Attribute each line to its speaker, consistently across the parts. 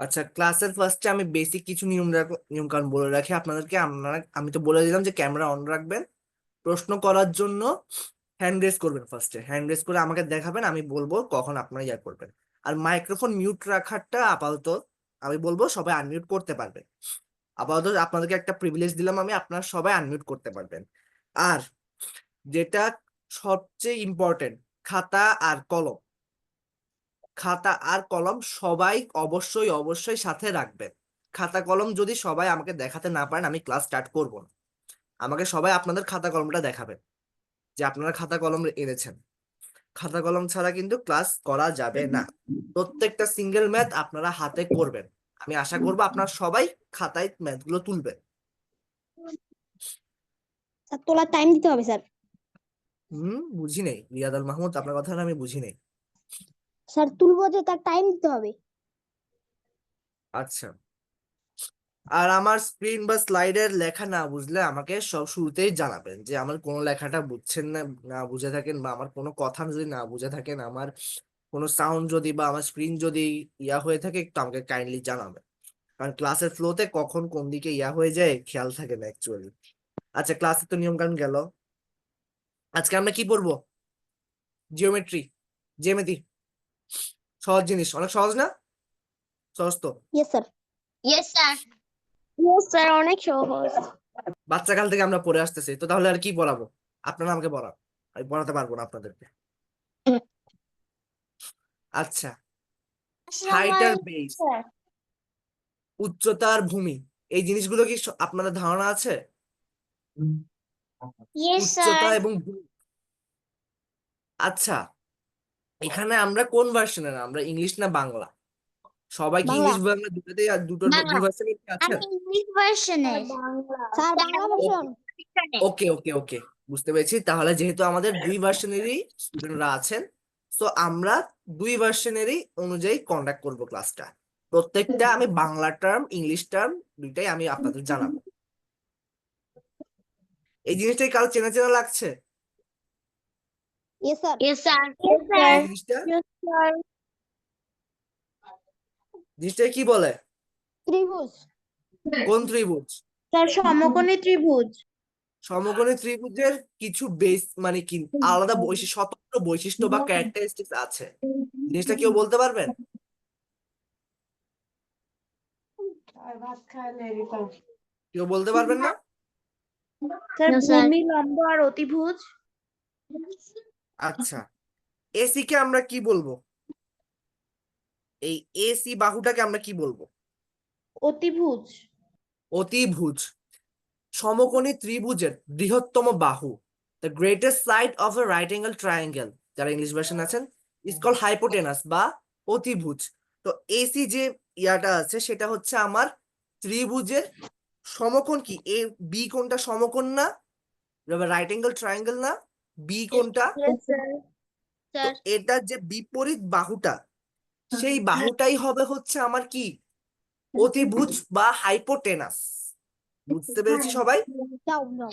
Speaker 1: আচ্ছা, ক্লাসের ফার্স্টে আমি বেসিক কিছু নিয়ম কানুন বলে রাখি আপনাদেরকে। আমি তো বলে দিলাম যে ক্যামেরা অন রাখবেন। প্রশ্ন করার জন্য হ্যান্ড রেজ করবেন, ফার্স্টে হ্যান্ড রেজ করে আমাকে দেখাবেন, আমি বলবো কখন আপনারা করবেন। আর মাইক্রোফোন মিউট রাখাটা আপাতত আমি বলবো সবাই আনমিউট করতে পারবেন। আপাতত আপনাদেরকে একটা প্রিভিলেজ দিলাম, আমি আপনারা সবাই আনমিউট করতে পারবেন। আর যেটা সবচেয়ে ইম্পর্টেন্ট, খাতা আর কলম। খাতা আর কলম সবাই অবশ্যই অবশ্যই সাথে রাখবেন। খাতা কলম যদি সবাই আমাকে দেখাতে না পারেন, আমি ক্লাস স্টার্ট করব না। আমাকে সবাই আপনাদের খাতা কলমটা দেখাবেন যে আপনারা খাতা কলম এনেছেন। খাতা কলম ছাড়া কিন্তু ক্লাস করা যাবে না। প্রত্যেকটা সিঙ্গেল ম্যাথ আপনারা হাতে করবেন। আমি আশা করব আপনারা সবাই খাতায় ম্যাথ গুলো তুলবেন।
Speaker 2: স্যার তোলার টাইম দিতে হবে স্যার।
Speaker 1: বুঝি নেই রিয়াদ আল মাহমুদ, আপনার কথা আমি বুঝি নেই।
Speaker 2: স্যার তুলবো যে তার টাইম দিতে হবে।
Speaker 1: আচ্ছা, আর আমার স্ক্রিন বা স্লাইডের লেখা না বুঝলে আমাকে সব শুরুতেই জানাবেন যে আমার কোনো লেখাটা বুঝছেন না, না বুঝে থাকেন, বা আমার কোনো কথা যদি না বুঝে থাকেন, আমার কোনো সাউন্ড যদি বা আমার স্ক্রিন যদি ইয়া হয়ে থাকে, একটু আমাকে কাইন্ডলি জানাবেন। কারণ ক্লাসের ফ্লোতে কখন কোন দিকে ইয়া হয়ে যায় খেয়াল থাকে না অ্যাকচুয়ালি। আচ্ছা, ক্লাসের তো নিয়ম কানুন গেল। আজকে আমরা কি পড়বো? জিওমেট্রি, জ্যামিতি। সহজ জিনিস, অনেক সহজ না? সহজ তো?
Speaker 2: Yes sir.
Speaker 3: Yes sir.
Speaker 2: Yes sir, অনেক সহজ।
Speaker 1: বাচ্চা কাল থেকে আমরা পড়ে আসতেছি, তো তাহলে আর কি পড়াবো? আপনারা আমাকে পড়ান, আমি পড়াতে পারবো না আপনাদেরকে। আচ্ছা, হাইট আর বেস,
Speaker 3: স্যার।
Speaker 1: উচ্চতা আর ভূমি, এই জিনিসগুলো কি আপনাদের ধারণা আছে?
Speaker 3: ইয়েস
Speaker 1: উচ্চতা
Speaker 3: স্যার।
Speaker 1: এবং ভূমি। আচ্ছা, এখানে আমরা কোন ভার্সনের, আমরা ইংলিশ না বাংলা? সবাই কি
Speaker 2: বাংলা।
Speaker 1: ইংলিশ বাংলা দুটোতেই, আর
Speaker 3: বাংলা।
Speaker 1: দুই ভার্সনে
Speaker 3: আমি
Speaker 1: আছেন?
Speaker 3: ইংলিশ ভার্সনে।
Speaker 2: Sir Bangla version.
Speaker 1: Okay okay okay, বুঝতে পেরেছি। তাহলে যেহেতু আমাদের দুই ভার্সনেরই স্টুডেন্টরা আছেন, তো আমরা দুই ভার্সনেরই অনুযায়ী কন্ডাক্ট করব ক্লাসটা। প্রত্যেকটা আমি বাংলা টার্ম ইংলিশ টার্ম দুইটাই আমি আপনাদের জানাবো। এই জিনিসটাই কারো চেনা চেনা লাগছে?
Speaker 2: Yes sir.
Speaker 3: Yes sir.
Speaker 1: এই জিনিসটা জিনিসটা কি বলে?
Speaker 2: ত্রিভুজ।
Speaker 1: কোন ত্রিভুজ?
Speaker 2: স্যার সমকোণী ত্রিভুজ।
Speaker 1: সমকোণী ত্রিভুজের কিছু বেস মানে কি আলাদা বৈশিষ্ট্য, স্বতন্ত্র বৈশিষ্ট্য বা ক্যারেক্টারিস্টিক্স আছে। জিনিসটা কেউ বলতে পারবেন? কেউ বলতে পারবেন না?
Speaker 2: Sir
Speaker 3: No, sir.
Speaker 2: ভূমি, লম্ব আর অতিভুজ।
Speaker 1: আচ্ছা, এসি কে আমরা কি বলবো? এই এসি বাহুটাকে আমরা কি বলবো?
Speaker 2: অতিভুজ।
Speaker 1: অতিভুজ। সমকোণী ত্রিভুজের বৃহত্তম বাহু, the greatest side of A right angle triangle, যারা ইংলিশ ভার্সন আছেন, ইজ কল হাইপোটেনাস বা অতিভুজ। তো এসি যে ইয়াটা আছে সেটা হচ্ছে আমার ত্রিভুজের সমকোণ। কি এ বি কোণটা সমকোণ না? রাইট অ্যাঙ্গেল ট্রায়াঙ্গেল না? বি কোণটা? তো
Speaker 3: স্যার।
Speaker 1: এটা যে বিপরীত বাহুটা, সেই বাহুটাই হবে হচ্ছে আমার কি অতিভুজ বা হাইপোটেনাস। বুঝতে পেরেছি সবাই?
Speaker 2: যাও যাও।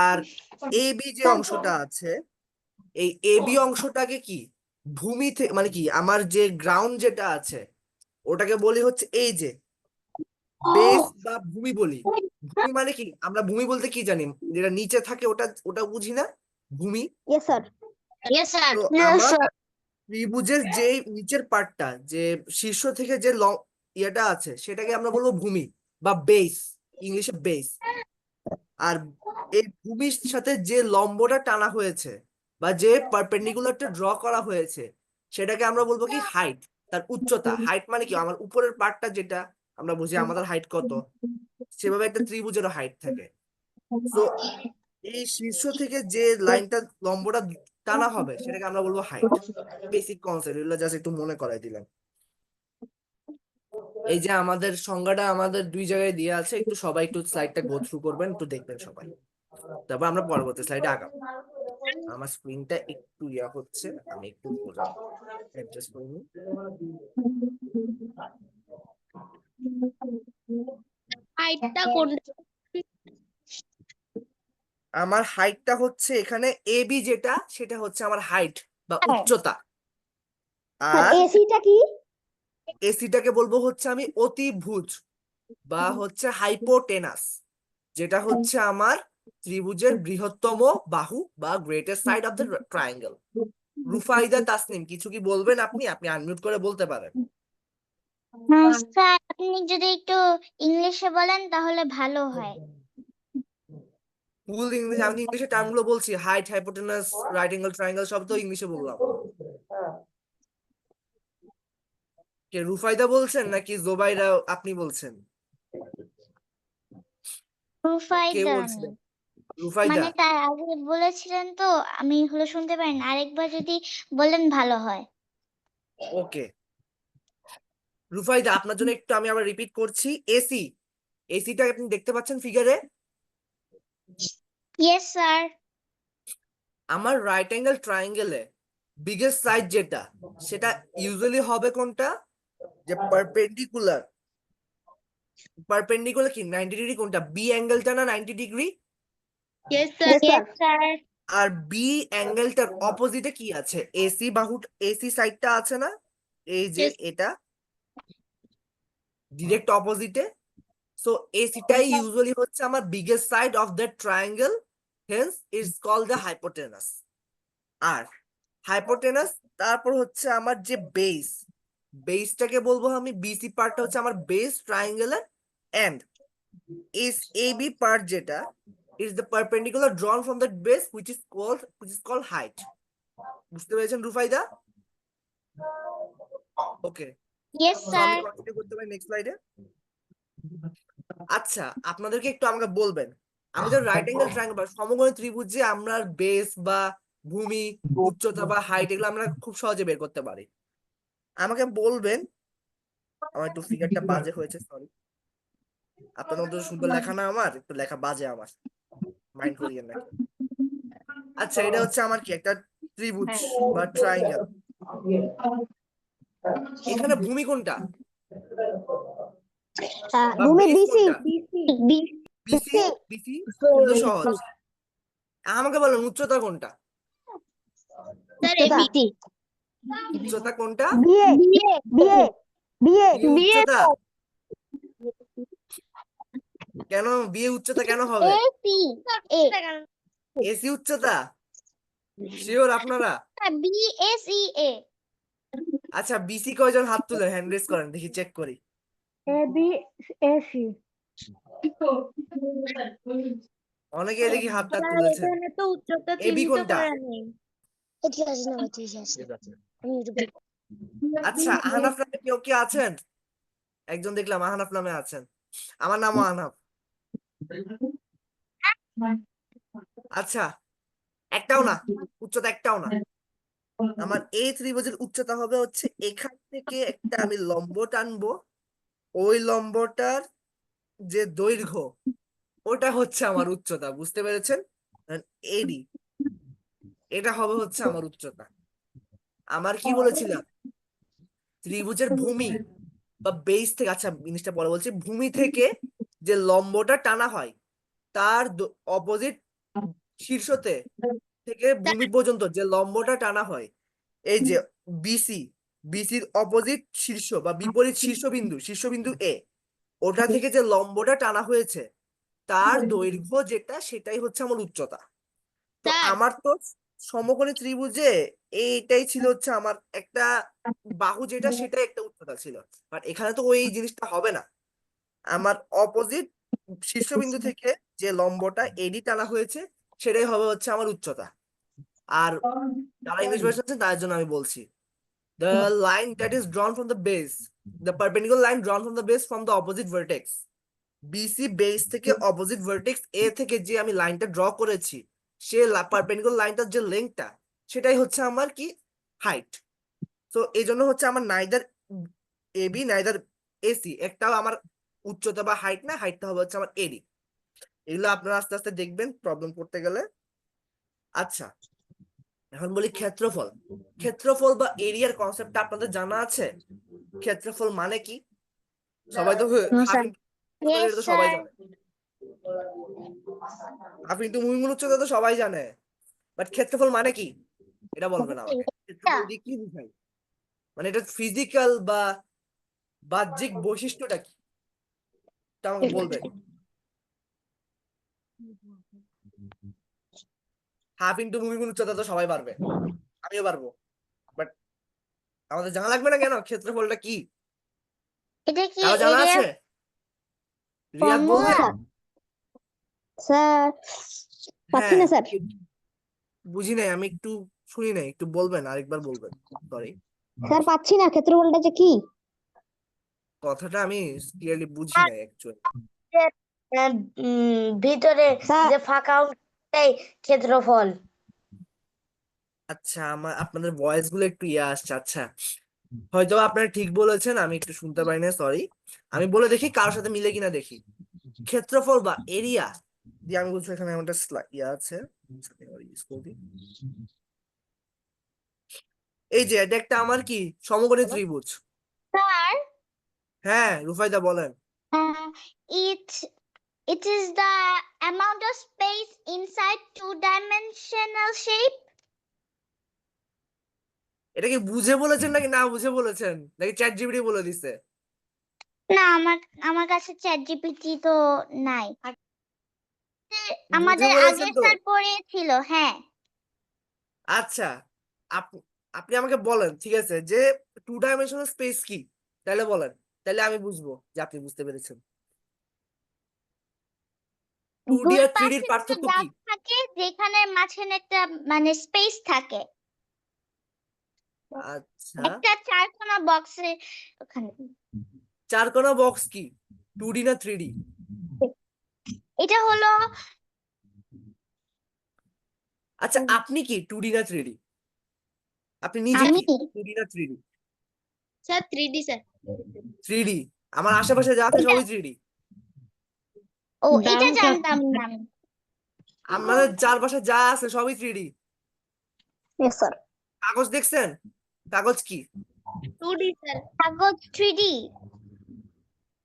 Speaker 1: আর এবি যে অংশটা আছে, এই এবি অংশটাকে কি ভূমি থেকে মানে কি আমার যে গ্রাউন্ড যেটা আছে ওটাকে বলি হচ্ছে এই যে বেস বা ভূমি বলি। ভূমি মানে কি, আমরা ভূমি বলতে কি জানি, যেটা নিচে থাকে ওটা ওটা বুঝি না ভূমি?
Speaker 2: Yes sir.
Speaker 3: Yes sir.
Speaker 1: তো আমার ত্রিভুজের যে নিচের পার্টটা, যে শীর্ষ থেকে যে ইয়েটা আছে সেটাকে আমরা বলবো ভূমি বা বেস, ইংলিশে বেস। আর এই ভূমির সাথে যে লম্বটা টানা হয়েছে বা যে পারপেন্ডিকুলারটা ড্র করা হয়েছে সেটাকে আমরা বলবো কি হাইট, তার উচ্চতা। হাইট মানে কি আমার উপরের পার্টটা, যেটা আমরা বুঝি আমাদের হাইট কত, সেভাবে একটা ত্রিভুজেরও হাইট থাকে। তো এই শীর্ষ থেকে যে লাইনটা লম্বটা টানা হবে সেটাকে আমরা বলবো হাইট। বেসিক কনসেপ্ট, এগুলো জাস্ট একটু মনে করাই দিলাম। এই যে আমাদের সংজ্ঞাটা আমাদের দুই জায়গায় দিয়ে আছে, একটু সবাই একটু স্লাইডটা গো থ্রু করবেন, একটু দেখবেন সবাই। তারপর আমরা পরবর্তী স্লাইডে আগাবো। আমার স্ক্রিনটা একটু ইয়া হচ্ছে, আমি একটু অ্যাডজাস্ট করে নিই।
Speaker 3: হাইটটা কোনটা?
Speaker 1: আমার হাইটটা হচ্ছে এখানে এবি যেটা, সেটা হচ্ছে আমার হাইট বা উচ্চতা।
Speaker 2: স্যার
Speaker 1: আর
Speaker 2: এসিটা কি?
Speaker 1: এসিটাকে বলবো হচ্ছে আমি অতিভুজ বা হচ্ছে হাইপোটেনাস, যেটা হচ্ছে আমার ত্রিভুজের বৃহত্তম বাহু বা greatest side of the triangle. Rufaida Tasnim, কিছু কি বলবেন আপনি? আপনি আনমিউট করে বলতে পারেন।
Speaker 3: স্যার আপনি যদি একটু ইংলিশে বলেন তাহলে ভালো হয়।
Speaker 1: ফুল ইংলিশ, আমি ইংলিশে টার্মগুলো বলছি, height, hypotenuse, right angle triangle, সব তো ইংলিশে বললাম। কে রুফাইদা বলছেন নাকি জোবাইরা আপনি বলছেন? কে
Speaker 3: রুফাইদা
Speaker 1: বলছিলেন? রুফাইদা,
Speaker 3: মানে তার আগে বলেছিলেন তো, আমি শুনতে পারি না, আরেকবার যদি বলেন ভালো হয়।
Speaker 1: ওকে। রুফাইদা, আপনার জন্য একটু আমি আবার রিপিট করছি। এসি, এসিটা আপনি দেখতে পাচ্ছেন ফিগারে?
Speaker 3: Yes sir.
Speaker 1: আমার রাইট অ্যাঙ্গেল ট্রায়াঙ্গেলে বিগেস্ট সাইড যেটা, সেটা ইউজুয়ালি হবে কোনটা? যে পারপেন্ডিকুলার, পারপেন্ডিকুলার কি 90 ডিগ্রি কোনটা? বি অ্যাঙ্গেলটা না 90 ডিগ্রি?
Speaker 2: Yes,
Speaker 3: yes sir.
Speaker 1: আর বি অ্যাঙ্গেলটার অপোজিটে কি আছে? এসি বাহু, এসি সাইডটা আছে না, এই যে
Speaker 2: Yes.
Speaker 1: এটা ডিরেক্ট অপোজিটে। সো এসিটাই ইউজুয়ালি হচ্ছে আমার biggest side of the triangle, hence it's called the hypotenuse. আর হাইপোটেনাস, তারপর হচ্ছে আমার যে বেস, বেসটাকে বলবো আমি, বিসি পার্টটা হচ্ছে আমার বেস ট্রায়াঙ্গেলের, এন্ড is AB part যেটা is the perpendicular drawn from the base which is called height. বুঝতে পেরেছেন রুফাইদা? ওকে,
Speaker 3: ইয়েস
Speaker 1: তো আমি
Speaker 3: স্যার।
Speaker 1: কন্টিনিউ করতে পারি নেক্সট স্লাইডে। আচ্ছা, আপনাদেরকে একটু আমাকে বলবেন, আমাদের রাইট অ্যাঙ্গেল ট্রায়াঙ্গেল বা সমকোণী ত্রিভুজে আমরা বেস বা ভূমি, উচ্চতা বা হাইট এগুলো আমরা খুব সহজে বের করতে পারি। আমাকে বলবেন, আমার একটু ফিগারটা বাজে হয়েছে, সরি। আপনাদের মতো সুন্দর লেখা না, আমার একটু লেখা বাজে, আমার মাইন্ড করিয়েন না কেউ। আচ্ছা, এটা হচ্ছে আমার কি একটা ত্রিভুজ বা ট্রায়াঙ্গেল। এখানে ভূমি কোনটা বা
Speaker 2: ভূমি
Speaker 1: বেস
Speaker 2: BC.
Speaker 1: কোনটা?
Speaker 3: বি
Speaker 1: বিসি, বিসি তো সহজ। আমাকে বলেন উচ্চতা কোনটা?
Speaker 3: স্যার
Speaker 2: উচ্চতা।
Speaker 3: এবিসি।
Speaker 1: উচ্চতা কোনটা?
Speaker 2: BA. BA. BA.
Speaker 1: বি উচ্চতা কেন? বিয়ে উচ্চতা কেন হবে?
Speaker 3: এসি এ
Speaker 1: এসি উচ্চতা শিওর আপনারা?
Speaker 3: বিএসই এ।
Speaker 1: আচ্ছা, বিসি কয়জন হাত তুলে হ্যান্ড রেজ করেন দেখি, চেক করি।
Speaker 2: AB. AC.
Speaker 1: অনেকে দেখি হাত টাত তুলেছেন।
Speaker 2: এখানে তো উচ্চতা
Speaker 1: এবি
Speaker 2: চিহ্নিত
Speaker 1: কোনটা?
Speaker 2: করা নেই।
Speaker 1: আচ্ছা, আহনাফ নামে কেউ কি আছেন? একজন দেখলাম আহনাফ নামে আছেন। আমার নামও আহনাফ। আচ্ছা, একটাও না, উচ্চতা একটাও না। আমার এই ত্রিভুজের উচ্চতা হবে হচ্ছে, এখান থেকে একটা আমি লম্ব টানবো, ওই লম্বটার যে দৈর্ঘ্য, ওটা হচ্ছে আমার উচ্চতা। বুঝতে পেরেছেন? এডি, এটা হবে হচ্ছে আমার উচ্চতা। আমার কি বলেছিলাম? ত্রিভুজের ভূমি বা বেস থেকে, আচ্ছা জিনিসটা পরে বলছি, ভূমি থেকে যে লম্বটা টানা হয় তার অপোজিট শীর্ষতে থেকে ভূমি পর্যন্ত যে লম্বটা টানা হয়, এই যে বিসি, বিসির অপোজিট শীর্ষ বা বিপরীত শীর্ষবিন্দু, শীর্ষবিন্দু এ, ওটা থেকে যে লম্বটা টানা হয়েছে তার দৈর্ঘ্য যেটা, সেটাই হচ্ছে আমার উচ্চতা। তো
Speaker 3: স্যার
Speaker 1: আমার তো সমকোণী ত্রিভুজে এইটাই ছিল হচ্ছে আমার একটা বাহু, যেটা সেটাই একটা উচ্চতা ছিল। বাট এখানে তো ওই জিনিসটা হবে না। আমার অপোজিট শীর্ষবিন্দু থেকে যে লম্বটা এডি টানা হয়েছে, সেটাই হবে হচ্ছে আমার উচ্চতা। আর যারা ইংলিশ ভার্সন আছেন তাদের জন্য আমি বলছি, the line that is drawn from the base, the perpendicular line drawn from the base from the opposite vertex, BC base থেকে অপোজিট ভার্টেক্স এ থেকে যে আমি লাইনটা ড্র করেছি, সে পারপেন্ডিকুলার লাইনটার যে লেন্থটা, সেটাই হচ্ছে আমার কি হাইট। তো এই জন্য হচ্ছে আমার নাইদার এবি নাইদার এসি একটাও আমার উচ্চতা বা হাইট না, হাইটটা হবে হচ্ছে আমার এডি। এগুলো আপনারা আস্তে আস্তে দেখবেন প্রবলেম করতে গেলে। আচ্ছা, এখন বলি ক্ষেত্রফল। ক্ষেত্রফল বা এরিয়ার কনসেপ্টটা আপনাদের জানা আছে? ক্ষেত্রফল মানে কি? সবাই তো হাফ ইন্টু
Speaker 3: ইয়েস
Speaker 1: এটা তো সবাই
Speaker 3: স্যার।
Speaker 1: জানে, হাফ ইন্টু মুহিমুল উচ্চতা তো সবাই জানে, বাট ক্ষেত্রফল মানে কি এটা বলবেন আমাকে। ক্ষেত্রফল দিয়ে কি বুঝাই? মানে এটা ফিজিক্যাল বা বাহ্যিক বৈশিষ্ট্যটা কি তা আমাকে বলবেন। হাফ ইন্টু ভূমিগুণ উচ্চতা তো সবাই পারবে, আমিও পারবো, বাট আমাদের জানা লাগবে না কেন ক্ষেত্রফলটা কি?
Speaker 3: এটা কি
Speaker 1: কারো জানা
Speaker 3: এরিয়া
Speaker 1: আছে? রিয়াদ বলবে?
Speaker 3: ফর্মুলা?
Speaker 2: স্যার পাচ্ছি
Speaker 1: হ্যাঁ,
Speaker 2: না স্যার।
Speaker 1: বুঝি নাই, আমি একটু শুনি নাই, একটু বলবেন, আরেকবার বলবেন, সরি।
Speaker 2: স্যার পাচ্ছি না, ক্ষেত্রফলটা যে কি?
Speaker 1: কথাটা আমি ক্লিয়ারলি বুঝি নাই অ্যাকচুয়ালি।
Speaker 4: ভিতরে
Speaker 2: স্যার
Speaker 4: যে ফাঁকা অংশটাই ক্ষেত্রফল।
Speaker 1: আচ্ছা, আপনাদের ভয়েস গুলো একটু ইয়ে আসছে। আচ্ছা, হয়তো আপনারা ঠিক বলেছেন, আমি একটু শুনতে পাই না, সরি। আমি বলে দেখি কারোর সাথে মিলে কিনা দেখি। ক্ষেত্রফল বা এরিয়া দিয়ে আমি বলছি, এখানে আমার একটা ইয়ে আছে, use করে দিই। এই যে এটা একটা আমার কি সমকোণী ত্রিভুজ।
Speaker 3: স্যার,
Speaker 1: হ্যাঁ রুফাইদা বলেন।
Speaker 3: it it is the amount of space inside two-dimensional shape.
Speaker 1: এটা কি বুঝে বলেছেন নাকি না বুঝে বলেছেন, নাকি চ্যাট জিপিটি বলে দিছে?
Speaker 3: না, আমার কাছে চ্যাট জিপিটি তো নাই।
Speaker 1: বুঝে
Speaker 3: আমাদের
Speaker 1: বলেছেন
Speaker 3: আগের
Speaker 1: তো?
Speaker 3: স্যার পড়িয়েছিল। হ্যাঁ,
Speaker 1: আচ্ছা, আপনি আমাকে বলেন, ঠিক আছে, যে টু ডাইমেনশনাল স্পেস কি, তাহলে বলেন, তাহলে আমি বুঝবো যে আপনি বুঝতে পেরেছেন। 2D
Speaker 3: দুই
Speaker 1: আর 3D
Speaker 3: পাশে
Speaker 1: এর
Speaker 3: একটা
Speaker 1: পার্থক্য কি?
Speaker 3: দাগ থাকে যেখানে মাঝখানে একটা মানে স্পেস থাকে,
Speaker 1: আচ্ছা,
Speaker 3: একটা চারকোনা বক্সে ওখানে।
Speaker 1: চারকোনা বক্স কি, 2D না 3D?
Speaker 3: এটা হলো
Speaker 1: আচ্ছা, আপনি কি 2D না 3D? আপনি নিজে
Speaker 3: আমি
Speaker 1: কি 2D না 3D?
Speaker 3: Sir 3D sir.
Speaker 1: 3D। আমার আশেপাশে যা আছে সবই 3D।
Speaker 3: ও, এটা জানতাম না আমি।
Speaker 1: আমাদের চারপাশে যা আছে সবই 3D।
Speaker 2: Yes sir.
Speaker 1: কাগজ দেখছেন? কাগজ কি?
Speaker 3: 2D sir. কাগজ 3D।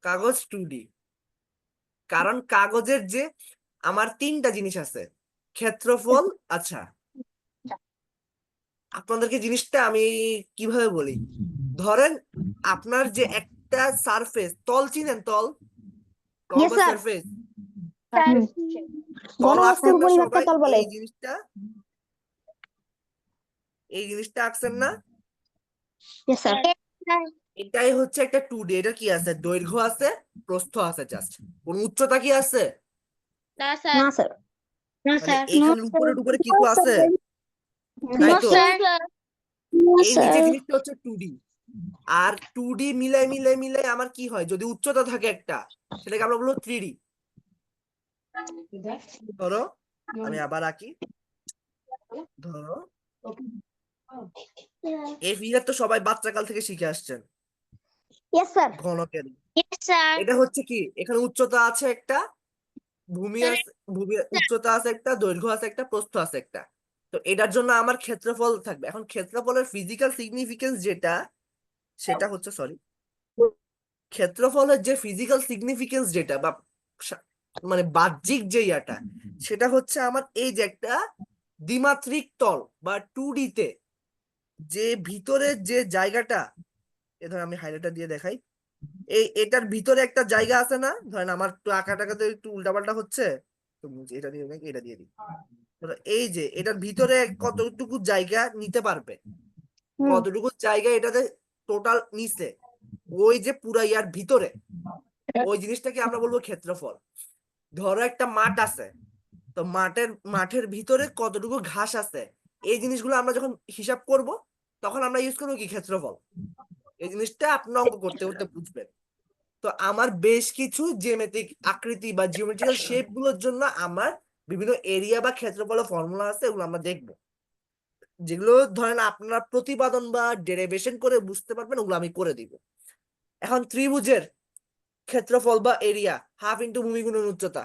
Speaker 1: কাগজ 2D। কারণ কাগজের যে আমার তিনটা জিনিস আছে, ক্ষেত্রফল। আচ্ছা, আপনাদেরকে জিনিসটা আমি কিভাবে বলি, ধরেন আপনার যে একটা সারফেস, তল চিনেন, তল, তল
Speaker 2: ইয়েস
Speaker 1: বা
Speaker 2: স্যার।
Speaker 1: সারফেস,
Speaker 3: স্যার,
Speaker 1: তল আঁকছেন
Speaker 2: ঘনবস্তুর
Speaker 1: না
Speaker 2: পরিমাপকে
Speaker 1: সবাই?
Speaker 2: তল বলে।
Speaker 1: এই জিনিসটা আঁকছেন না?
Speaker 2: Yes sir.
Speaker 1: এটাই হচ্ছে একটা 2D। এটা কি আছে, দৈর্ঘ্য আছে, প্রস্থ আছে, জাস্ট কোন উচ্চতা কি আছে?
Speaker 3: না স্যার।
Speaker 2: না স্যার।
Speaker 3: না
Speaker 1: তাহলে
Speaker 3: স্যার।
Speaker 1: এখানে উপরে উপরে কিছু আছে? নাই
Speaker 3: নো
Speaker 1: তো।
Speaker 3: স্যার।
Speaker 1: এই নিচে জিনিসটা হচ্ছে 2D। আর 2D মিলাই মিলাই মিলাই আমার কি হয়, যদি উচ্চতা থাকে একটা, সেটাকে আমরা বলবো 3D। ধরো আমি আবার আঁকি, ধরো এই ফিগার তো সবাই বাচ্চা কাল থেকে শিখে আসছেন,
Speaker 2: ইয়েস স্যার।
Speaker 1: ঘনকের।
Speaker 3: Yes sir.
Speaker 1: এটা হচ্ছে কি, এখানে উচ্চতা আছে একটা, ভূমি আছে, ভূমি উচ্চতা আছে একটা, দৈর্ঘ্য আছে একটা, প্রস্থ আছে একটা। তো এটার জন্য আমার ক্ষেত্রফল থাকবে। এখন ক্ষেত্রফলের ফিজিক্যাল সিগনিফিকেন্স যেটা, সেটা হচ্ছে, সরি, ক্ষেত্রফলের যে ফিজিক্যাল সিগনিফিকেন্স যেটা, বা মানে বাহ্যিক যে ইয়াটা, সেটা হচ্ছে আমার এই যে একটা দ্বিমাত্রিক তল বা 2D তে যে ভিতরের যে জায়গাটা, এ ধর আমি হাইলাইটার দিয়ে দেখাই, এটার ভিতরে একটা জায়গা আছে না, ধরেন আমার একটু আঁকা টাকাতে একটু উল্টাপাল্টা হচ্ছে, তো এটা দিয়ে নাকি এটা দিয়ে দিই। ধরো এই যে এটার ভিতরে কতটুকু জায়গা নিতে পারবে, কতটুকু জায়গা এটাতে টোটাল নিচে, ওই যে পুরা ইয়ার ভিতরে, ওই জিনিসটাকে আমরা বলবো ক্ষেত্রফল। ধরো একটা মাঠ আছে, তো মাঠের ভিতরে কতটুকু ঘাস আছে, এই জিনিসগুলো আমরা যখন হিসাব করব, তখন আমরা ইউজ করবো কি, ক্ষেত্রফল। এই জিনিসটা আপনি অঙ্ক করতে করতে বুঝবেন। তো আমার বেশ কিছু জ্যামিতিক আকৃতি বা জিওমেট্রিক্যাল শেপ গুলোর জন্য আমার বিভিন্ন এরিয়া বা ক্ষেত্রফলের ফর্মুলা আছে, এগুলো আমরা দেখবো। যেগুলো ধরেন আপনারা প্রতিপাদন বা ডেরিভেশন করে বুঝতে পারবেন, ওগুলো আমি করে দিব। এখন ত্রিভুজের ক্ষেত্রফল বা এরিয়া হাফ ইন্টু ভূমি গুণন উচ্চতা,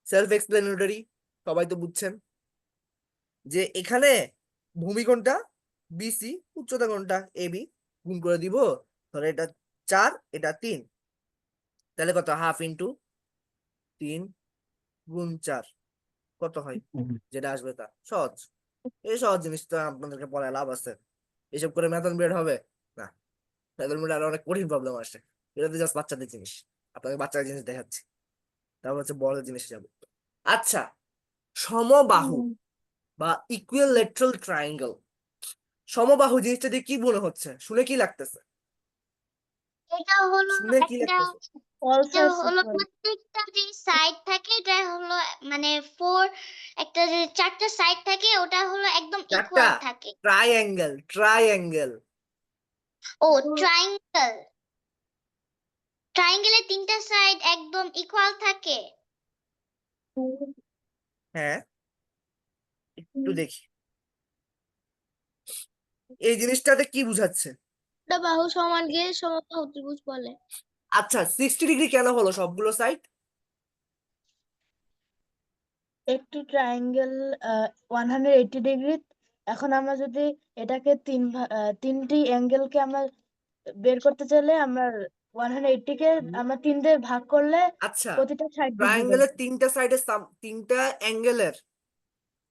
Speaker 1: সেলফ এক্সপ্লেনেটরি, সবাই তো বুঝছেন যে এখানে ভূমি কোণটা বিসি, উচ্চতা কোণটা এবি, গুণ করে দিব। ধরো এটা 4, এটা 3, তাহলে কত, হাফ ইন্টু 3 গুণ 4, কত হয়, যেটা আসবে তা সহজ। এই সহজ জিনিসটা আপনাদেরকে পড়ায় লাভ আছে? এসব করে ম্যাথন বের হবে না। এদের মধ্যে আরো অনেক কঠিন প্রবলেম আসে, এটা তো জাস্ট বাচ্চাদের জিনিস, আপনাকে বাচ্চাদের জিনিস দেখাচ্ছি, তারপর হচ্ছে বড়দের জিনিসে যাবো। আচ্ছা, সমবাহু বা ইকুইলেটারাল ট্রায়াঙ্গেল, সমবাহু জিনিসটা দিয়ে কি মনে হচ্ছে, শুনে কি লাগতেছে,
Speaker 3: এটা হলো
Speaker 1: শুনে কি
Speaker 3: একটা
Speaker 1: লাগতেছে?
Speaker 3: এটা হলো প্রত্যেকটা যে সাইড থাকে এটা হলো মানে একটা যে চারটা সাইড থাকে ওটা হলো একদম
Speaker 1: চারটা,
Speaker 3: ইকুয়াল থাকে।
Speaker 1: Triangle, triangle.
Speaker 3: ও ট্রায়াঙ্গেল, ট্রায়াঙ্গেলের তিনটা সাইড একদম ইকুয়াল থাকে।
Speaker 1: হ্যাঁ, একটু দেখি এই জিনিসটাতে কি বুঝাচ্ছে।
Speaker 2: এটা বাহু সমানকে সমবাহু ত্রিভুজ বলে।
Speaker 1: আচ্ছা, 60 ডিগ্রি কেন হলো সবগুলো সাইড?
Speaker 5: একটি ট্রায়াঙ্গেল 180 ডিগ্রি। এখন আমরা যদি এটাকে তিনটি অ্যাঙ্গেলকে আমরা বের করতে চাইলে আমরা 180 কে আমরা 3 দিয়ে ভাগ করলে
Speaker 1: আচ্ছা,
Speaker 5: প্রতিটা 60 ডিগ্রি
Speaker 1: ট্রায়াঙ্গেলের তিনটা সাইডে তিনটা অ্যাঙ্গেলের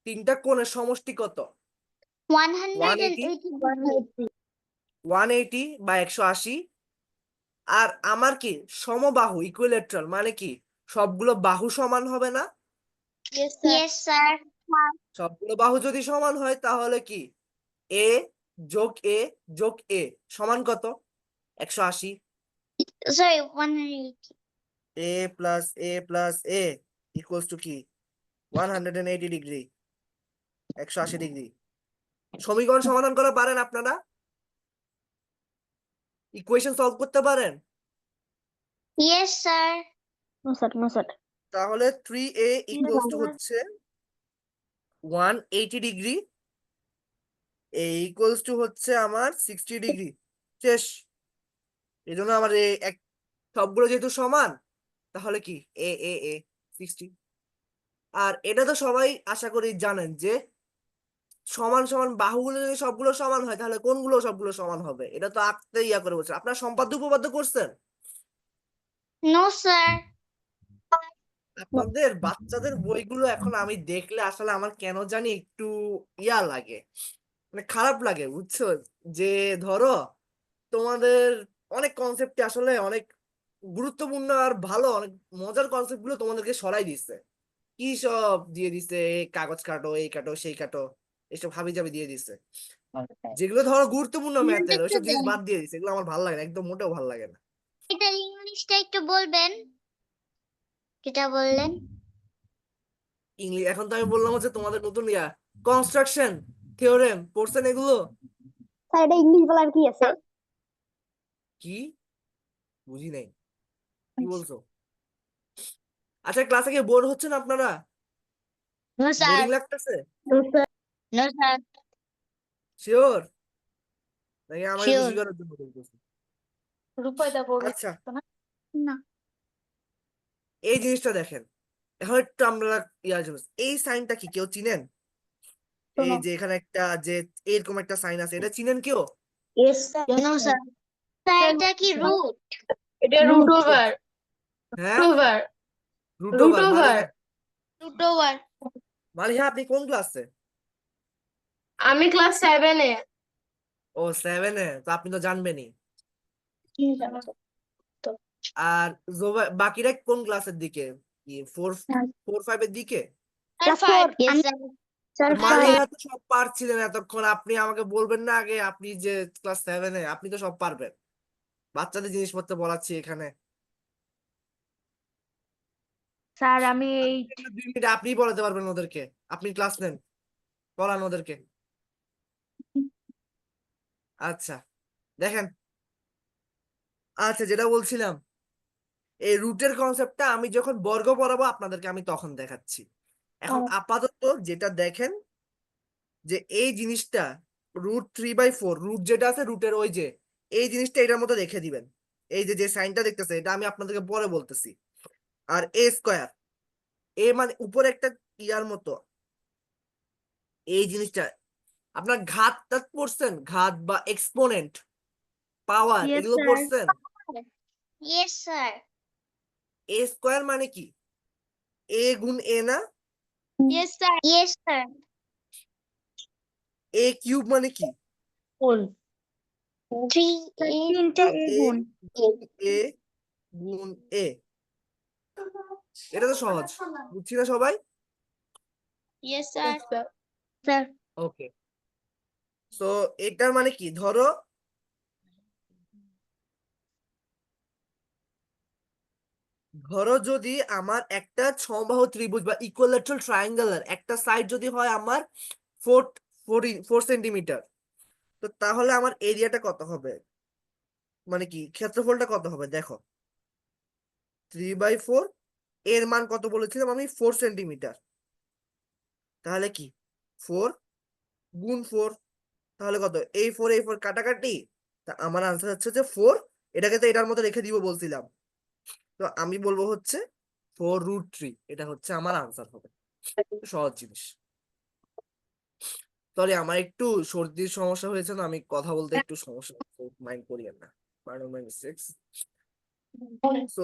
Speaker 1: তিনটা কোণের সমষ্টি কত?
Speaker 3: 180
Speaker 5: 180।
Speaker 1: 180 বা 180। আর আমার কি সমবাহু ইকুইলেটারাল মানে কি সবগুলো বাহু সমান হবে না?
Speaker 3: Yes sir.
Speaker 1: সবগুলো বাহু যদি সমান হয় তাহলে কি এ যোগ এ যোগ এ সমান কত? 180।
Speaker 3: Sorry 180।
Speaker 1: A plus A equals to কি 180 ডিগ্রি, 180 ডিগ্রি। সমীকরণ সমাধান করা পারেন আপনারা? ইকুয়েশন সলভ করতে পারেন?
Speaker 3: Yes sir.
Speaker 2: No sir, no sir.
Speaker 1: তাহলে 3a ইকুয়ালস টু হচ্ছে 180 ডিগ্রি, এ ইকুয়ালস টু হচ্ছে আমার 60 ডিগ্রি। শেষ। এই জন্য আমার সবগুলো যেহেতু সমান তাহলে কি এ এ এ 60। আর এটা তো সবাই আশা করি জানেন যে সমান সমান বাহুগুলো যদি সবগুলো সমান হয় তাহলে কোনগুলো সবগুলো সমান হবে, এটা তো আঁকতে ইয়া করে বলছে। আপনার সম্পাদ্য উপপাদ্য করছেন?
Speaker 3: No sir.
Speaker 1: আপনাদের বাচ্চাদের বইগুলো এখন আমি দেখলে আসলে আমার কেন জানি একটু ইয়া লাগে, মানে খারাপ লাগে, বুঝছো? যে ধরো তোমাদের অনেক কনসেপ্ট আসলে অনেক গুরুত্বপূর্ণ আর ভালো, অনেক মজার কনসেপ্ট গুলো তোমাদেরকে সরাই দিচ্ছে। কি সব দিয়ে দিছে, কাগজ কাটো, এই কাটো, সেই কাটো, এসব হাবি জাবি দিয়ে দিছে, যেগুলো ধরো গুরুত্বপূর্ণ ম্যাথের
Speaker 3: একটু
Speaker 1: ওইসব জিনিস
Speaker 3: দেন।
Speaker 1: বাদ দিয়ে দিছে। এগুলো আমার ভালো লাগে না, একদম মোটেও ভালো লাগে না।
Speaker 3: এটার ইংলিশটা একটু বলবেন, যেটা বললেন।
Speaker 1: ইংলিশ এখন তো আমি বললাম হচ্ছে তোমাদের নতুন ইয়া কনস্ট্রাকশন থিওরেম পড়ছেন এগুলো?
Speaker 2: স্যার এটা ইংলিশ বলার কি আছে?
Speaker 1: কি বুঝি নাই, কি বলছো? আচ্ছা, ক্লাসে কি বোর হচ্ছেন আপনারা?
Speaker 3: No sir.
Speaker 1: বোরিং লাগতেছে?
Speaker 3: No sir.
Speaker 1: শিওর নাকি আমাকে খুশি
Speaker 3: শিওর।
Speaker 1: করার জন্য বলতেছে?
Speaker 5: রূপায়দা বলে
Speaker 1: আচ্ছা,
Speaker 3: না।
Speaker 1: এই জিনিসটা দেখেন, এখন একটু আমরা ইয়া জন্য এই সাইনটা কি কেউ চিনেন? এই যে এখানে একটা যে এরকম একটা সাইন আছে, এটা চিনেন কেউ?
Speaker 5: Yes
Speaker 3: no sir. স্যার এটা কি রুট?
Speaker 5: এটা রুট ওভার।
Speaker 1: হ্যাঁ,
Speaker 5: over.
Speaker 1: Root
Speaker 5: root
Speaker 1: over.
Speaker 5: over।
Speaker 3: Root over.
Speaker 1: Maliha আপনি কোন ক্লাসে?
Speaker 5: আমি ক্লাস 7 এ।
Speaker 1: ও 7-এ, তো আপনি তো জানবেনই। আর বাকিরা কোন ক্লাসের দিকে? কি 4-5 এর দিকে?
Speaker 2: Class
Speaker 3: 5।
Speaker 2: 4।
Speaker 3: Yes sir.
Speaker 2: Sir
Speaker 1: Maliha তো সব পারছিলেন এতক্ষণ, আপনি আমাকে বলবেন না আগে আপনি যে ক্লাস 7-এ, আপনি তো সব পারবেন। বাচ্চাদের জিনিসপত্র পড়াচ্ছি এখানে।
Speaker 5: স্যার আমি এই
Speaker 1: 2 মিনিট আপনিই পড়াতে পারবেন ওদেরকে, আপনি ক্লাস নেন, পড়ান ওদেরকে। আচ্ছা, দেখেন, আচ্ছা যেটা বলছিলাম, এই রুটের কনসেপ্টটা আমি যখন বর্গ পড়াবো আপনাদেরকে আমি তখন দেখাচ্ছি। এখন আপাতত যেটা দেখেন যে এই জিনিসটা √3/4, রুট যেটা আছে রুটের ওই যে এই জিনিসটা এটার মধ্যে রেখে দিবেন। এই যে যে সাইনটা দেখতেছে এটা আমি আপনাদেরকে পরে বলতেছি। আর এ স্কোয়ার, এ মানে উপরে একটা ইয়ার মতো, এই জিনিসটা আপনার ঘাতটা পড়ছেন, ঘাত বা এক্সপোনেন্ট, পাওয়ার,
Speaker 5: ইয়েস
Speaker 1: এগুলো
Speaker 5: স্যার।
Speaker 1: পড়ছেন?
Speaker 3: Yes sir.
Speaker 1: এ স্কোয়ার মানে কি এ গুণ এ না?
Speaker 3: Yes sir. Yes sir.
Speaker 1: A cube মানে কি?
Speaker 5: হোল।
Speaker 3: 3a
Speaker 2: তিনটে এ
Speaker 1: এ
Speaker 2: গুণ
Speaker 1: এ গুণ এ, এটা তো সহজ, বুঝছি না সবাই?
Speaker 3: yes sir
Speaker 2: স্যার
Speaker 1: ওকে, তো এটার মানে কি, ধরো যদি আমার একটা সমবাহু ত্রিভুজ বা ইকুইল্যাটারাল ট্রায়াঙ্গেলের একটা সাইড যদি হয় আমার 4 সেন্টিমিটার, তো তাহলে আমার এরিয়াটা কত হবে, মানে কি ক্ষেত্রফলটা কত হবে? দেখো 3/4, এর মান কত বলেছিলাম আমি? 4 সেন্টিমিটার। তাহলে কি 4 গুণ 4, তাহলে কত? এই ফোর কাটাকাটি, তা আমার আনসার হচ্ছে যে 4। এটাকে তো এটার মতো রেখে দিব বলছিলাম, তো আমি বলবো হচ্ছে 4√3, এটা হচ্ছে আমার আনসার হবে। সহজ জিনিস। সরি, আমার একটু সর্দির সমস্যা হয়েছে, না আমি কথা বলতে একটু সমস্যা, মাইন্ড করিয়েন না, pardon my mistakes. So,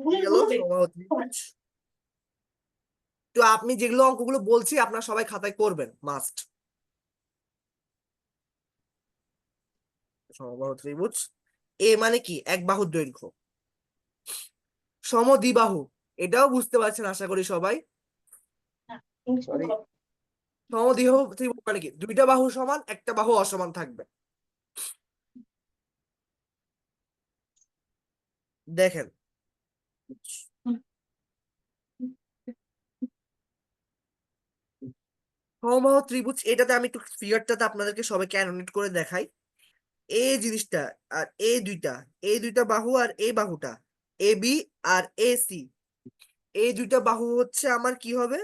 Speaker 1: হয়ে গেল সমবাহু ত্রিভুজ। তো আপনি যেগুলো অঙ্কগুলো বলছি আপনার সবাই খাতায় করবেন, মাস্ট। সমবাহু ত্রিভুজ, এ মানে কি? এক বাহুর দৈর্ঘ্য। সমদ্বিবাহু, এটাও বুঝতে পারছেন আশা করি সবাই। সরি, সমদ্বিবাহু ত্রিভুজ মানে কি? দুইটা বাহু সমান, একটা বাহু অসমান থাকবে। দেখেন, সমবাহু ত্রিভুজ, এটাতে আমি একটু ফিগারটাতে আপনাদেরকে সবাইকে অ্যানোটেট করে দেখাই। এই জিনিসটা আর এই দুইটা বাহু, আর এই বাহুটা A B R A C, এই দুইটা বাহু হচ্ছে আমার কি হবে?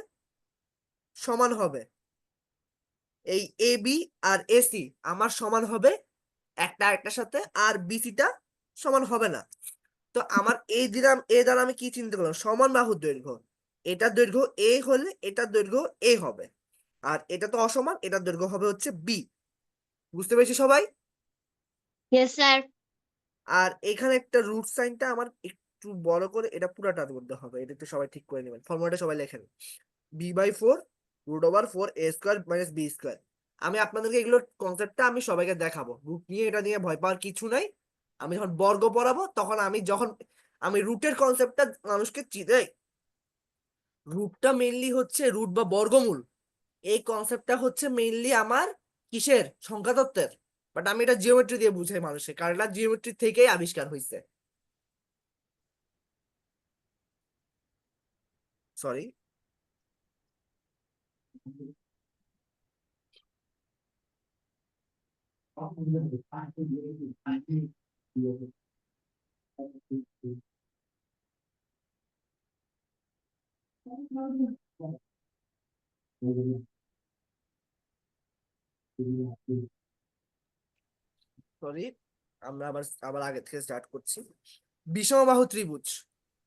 Speaker 1: সমান হবে। এই A B R A C আমার সমান হবে একটা আরেকটার সাথে, আর বিসিটা সমান হবে না। তো আমার এ দ্বারা আমি কি চিন্তা করলাম? সমান বাহুর দৈর্ঘ্য, এটার দৈর্ঘ্য এ হলে এটার দৈর্ঘ্য এ হবে, আর এটা তো অসমান, এটার দৈর্ঘ্য হবে হচ্ছে বি। বুঝতে পেরেছি সবাই?
Speaker 3: yes sir
Speaker 1: আর এখানে একটা রুট সাইনটা আমার একটু বড় করে এটা পুরাটা করতে হবে, এটা একটু সবাই ঠিক করে নেবেন, ফর্মুলাটা সবাই লেখেন। b/4 √4 a² - b²। আমি আপনাদেরকে এগুলোর কনসেপ্টটা আমি সবাইকে দেখাবো, রুট নিয়ে এটা নিয়ে ভয় পাওয়ার কিছু নাই। আমি যখন বর্গ পড়াবো তখন আমি রুটের কনসেপ্টটা মানুষকে রুটটা মেইনলি হচ্ছে রুট বা বর্গমূল, এই কনসেপ্টটা হচ্ছে মেইনলি আমার কিসের? সংখ্যাতত্ত্বের। বাট আমি এটা জিওমেট্রি দিয়ে বুঝাই মানুষকে, কারণ এটা জিওমেট্রি থেকেই আবিষ্কার হয়েছে। সরি, আমরা আবার আবার আগে থেকে স্টার্ট করছি। বিষমবাহু ত্রিভুজ,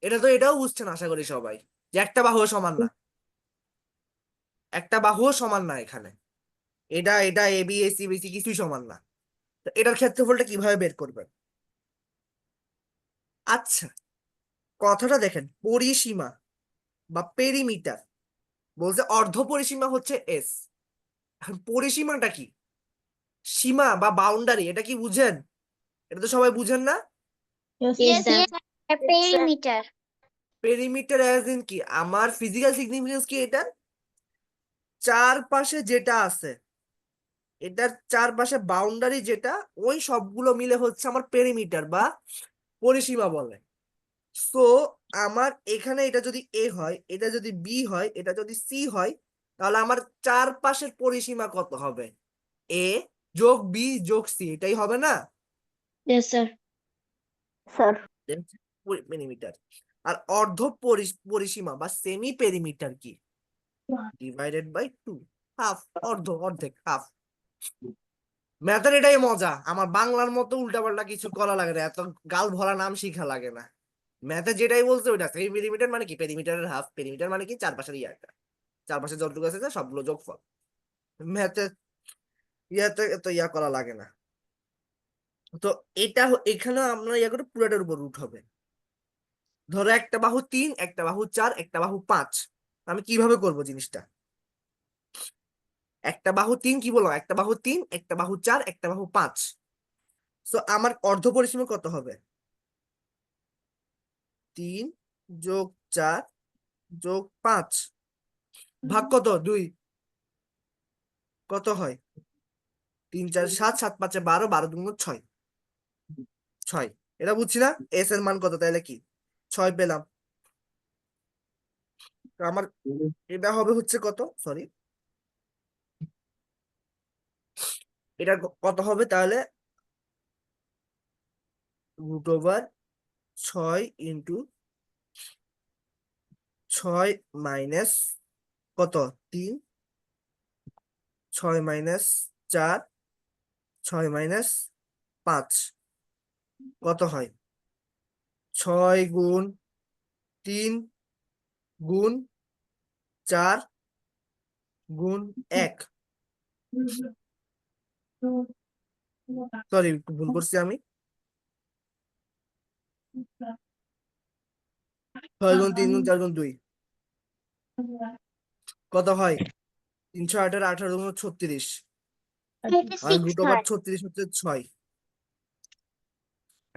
Speaker 1: এটাও বুঝছেন আশা করি সবাই, যে একটা বাহুও সমান না, একটা বাহুও সমান না এখানে। এটা এটা A B A C BC কিছুই সমান না। তো এটার ক্ষেত্রফলটা কিভাবে বের করবেন? আচ্ছা, কথাটা দেখেন, পরিসীমা বা পেরিমিটার বলতে অর্ধ পরিসীমা হচ্ছে এস। এখন পরিসীমাটা কি? সীমা বা বাউন্ডারি, এটা কি বুঝেন? এটা তো সবাই বুঝেন না?
Speaker 5: Yes,
Speaker 3: yes
Speaker 5: sir.
Speaker 3: sir perimeter
Speaker 1: perimeter as in কি? আমার ফিজিক্যাল সিগনিফিকেন্স কি এটা? চারপাশে যেটা আছে, এটার চারপাশে বাউন্ডারি যেটা, ওই সবগুলো মিলে হচ্ছে আমার পেরিমিটার বা পরিসীমা বলে। সো আমার এখানে এটা যদি এ হয়, এটা যদি বি হয়, এটা যদি সি হয়, তাহলে আমার চারপাশের পরিসীমা কত হবে? এ যোগ বি যোগ সি, এটাই হবে না?
Speaker 3: yes sir
Speaker 2: sir
Speaker 1: perimeter. আর অর্ধ পরিসীমা বা সেমি পেরিমিটার কি? ডিভাইডেড বাই 2, হাফ, অর্ধেক, হাফ। ম্যাথের এটাই মজা, আমার বাংলার মতো উল্টাপাল্টা কিছু করা লাগে না, এত গাল ভরা নাম শিখা লাগে না। ম্যাথে যেটাই বলছে ওইটা সেমি পেরিমিটার মানে কি? পেরিমিটারের হাফ। পেরিমিটার মানে কি? চারপাশের ইয়াটা, চারপাশে যতটুকু আছে সবগুলো যোগফল। ম্যাথে ইয়াতে এত ইয়া করা লাগে না। তো এখানে আমরা ইয়া করে পুরোটার উপর রুট হবে। ধরো একটা বাহু 3, একটা বাহু 4, একটা বাহু 5। আমি কিভাবে করব জিনিসটা? একটা বাহু 3 কি বললাম? একটা বাহু 3, একটা বাহু 4, একটা বাহু 5। সো আমার অর্ধ পরিসীমা কত হবে? 3 যোগ 4 যোগ 5 ভাগ কত? 2 কত হয়? 3 4 7 7 5 12 12 2 6 6 এটা বুঝছি না। এস এর মান কত? তাহলে কি 6 পেলাম। তো আমার এটা হবে হচ্ছে কত, সরি, এটা কত হবে তাহলে? √6 ইন্টু 6 মাইনাস কত? 3, 6 মাইনাস 4, 6 মাইনাস 5 কত হয়? 6 গুণ 3 গুণ 4 গুণ 1, সরি ভুল করছি আমি। 6 গুণ 3 গুণ 4 গুণ 2 কত হয়? 318 18 গুণ 36 আর
Speaker 3: 36 হয়।
Speaker 1: √36 হচ্ছে 6।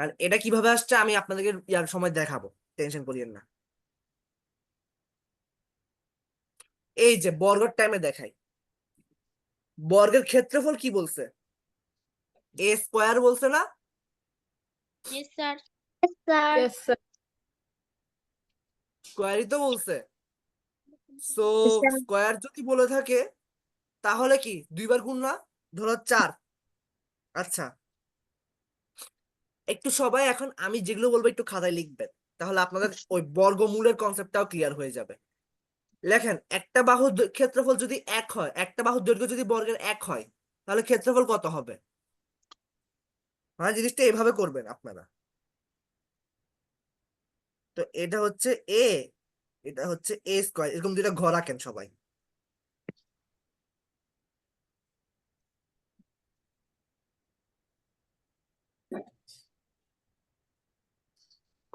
Speaker 1: আর এটা কিভাবে আসছে আমি আপনাদেরকে ইয়ার সময় দেখাবো, টেনশন করিয়েন না। এই যে বর্গের টাইমে দেখাই, বর্গের ক্ষেত্রফল কি বলছে? এ স্কোয়ার বলছে না?
Speaker 3: Yes, sir. Yes, sir.
Speaker 5: Yes, sir.
Speaker 1: স্কোয়ারই তো বলছে। So
Speaker 3: Yes, sir.
Speaker 1: স্কোয়ার যদি বলে থাকে তাহলে কি 2 বার গুণ না? ধরো 4। আচ্ছা, একটু সবাই এখন আমি যেগুলো বলবো একটু খাতায় লিখবেন, তাহলে আপনাদের ওই বর্গমূলের কনসেপ্টটাও ক্লিয়ার হয়ে যাবে। লেখেন, একটা বাহুর ক্ষেত্রফল যদি 1 হয়, একটা বাহুর দৈর্ঘ্য যদি বর্গের 1 হয়, তাহলে ক্ষেত্রফল কত হবে? মানে জিনিসটা এভাবে করবেন আপনারা। তো এটা হচ্ছে এ, এটা হচ্ছে এ স্কোয়ার, এরকম দুইটা ঘর আঁকেন সবাই।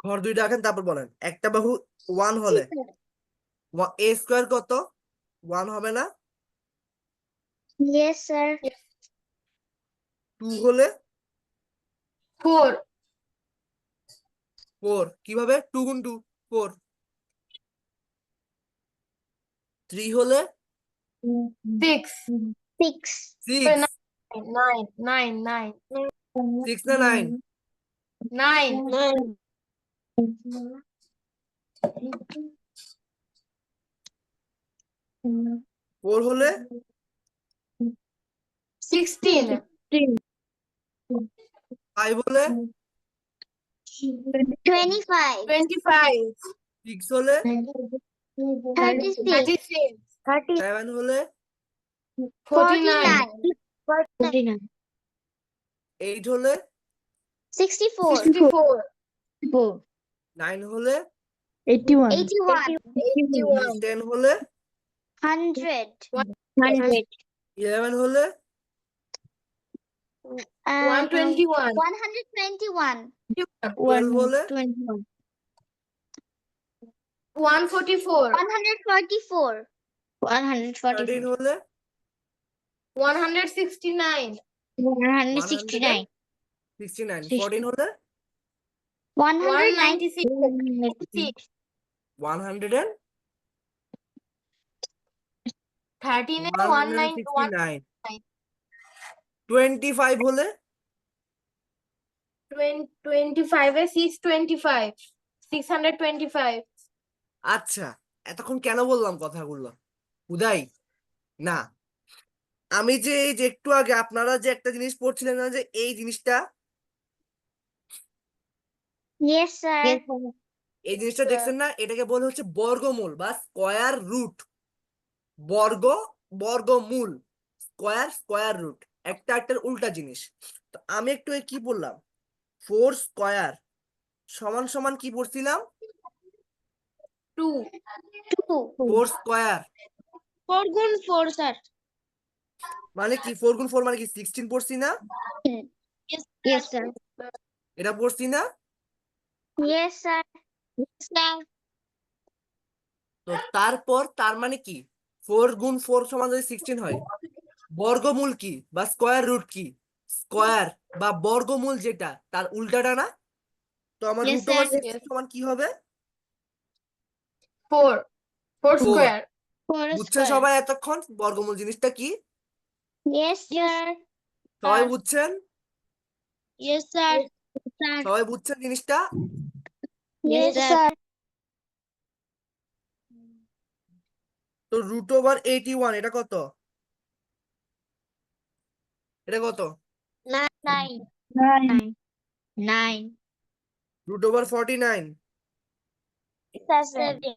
Speaker 1: ঘর দুইটা আঁকেন, তারপর বলেন একটা বাহু 1 হলে এ স্কোয়ার কত? 1 হবে না?
Speaker 3: Yes, sir.
Speaker 1: 2 হলে
Speaker 5: 4,
Speaker 1: 4, কিভাবে? 2 গুণ 2 4। 3 হলে
Speaker 5: 6,
Speaker 3: 6.
Speaker 1: 6,
Speaker 5: 9, 9, 9,
Speaker 1: 6 না 9?
Speaker 5: 9,
Speaker 1: 4 হলে
Speaker 5: 16,
Speaker 1: 5 হলে
Speaker 3: 25.
Speaker 5: 25,
Speaker 1: 6 হলে
Speaker 3: 36.
Speaker 5: 36,
Speaker 1: 7 হলে
Speaker 5: 49,
Speaker 3: 49.
Speaker 1: 8 হলে
Speaker 3: 64.
Speaker 5: 64,
Speaker 1: 9 হলে
Speaker 2: 81
Speaker 5: 81,
Speaker 1: 10 হলে
Speaker 3: 100.
Speaker 1: 11 হলে
Speaker 5: 121,
Speaker 3: 121.
Speaker 1: 12 হলে
Speaker 5: 144,
Speaker 3: 144.
Speaker 1: 13 হলে
Speaker 5: 169,
Speaker 3: 169.
Speaker 1: 169, 14 হলে
Speaker 3: 196.
Speaker 1: 100
Speaker 5: 13 এ
Speaker 1: 169, 25 হলে
Speaker 5: 25 এ 625, 625,
Speaker 1: আচ্ছা, এতক্ষণ কেন বললাম কথাগুলো? উদয় না, আমি যে এই যে একটু আগে আপনারা যে একটা জিনিস পড়ছিলেন না, যে এই জিনিসটা,
Speaker 3: Yes, sir.
Speaker 1: এই জিনিসটা দেখছেন না? এটাকে বলে হচ্ছে বর্গমূল বা স্কয়ার রুট। বর্গ, বর্গমূল, স্কয়ার, স্কয়ার রুট, একটা একটার উল্টা জিনিস। তো আমি একটু কি বললাম, 4 স্কয়ার সমান সমান কি পড়ছিলাম?
Speaker 5: 2,
Speaker 1: 4 স্কয়ার
Speaker 3: 4 গুণ 4, sir.
Speaker 1: মানে কি? 4 গুণ 4 মানে কি? 16 পড়ছি না?
Speaker 3: Yes, sir.
Speaker 1: এটা পড়ছি না?
Speaker 3: Yes, sir. Yes, sir.
Speaker 1: তো তারপর তার মানে কি, 4 গুণ 4 সমান যদি 16 হয়, বর্গমূল কি বা স্কয়ার রুট কি? স্কয়ার বা বর্গমূল যেটা তার উল্টাটা না? তো আমার
Speaker 3: Yes,
Speaker 1: রুট ওভার
Speaker 3: sir.
Speaker 1: 16 সমান কি হবে?
Speaker 6: 4 4
Speaker 1: 4।
Speaker 6: স্কয়ার।
Speaker 3: 4
Speaker 1: বুঝছেন
Speaker 3: square.
Speaker 1: সবাই এতক্ষণ বর্গমূল জিনিসটা কি?
Speaker 3: Yes, sir.
Speaker 1: সবাই বুঝছেন?
Speaker 3: Yes, sir. Sir.
Speaker 1: সবাই বুঝছেন জিনিসটা?
Speaker 3: Yes, sir.
Speaker 1: তো রুট ওভার 81 এটা কত? এটা কত?
Speaker 3: 9. 9.
Speaker 1: Root over 49
Speaker 3: 7.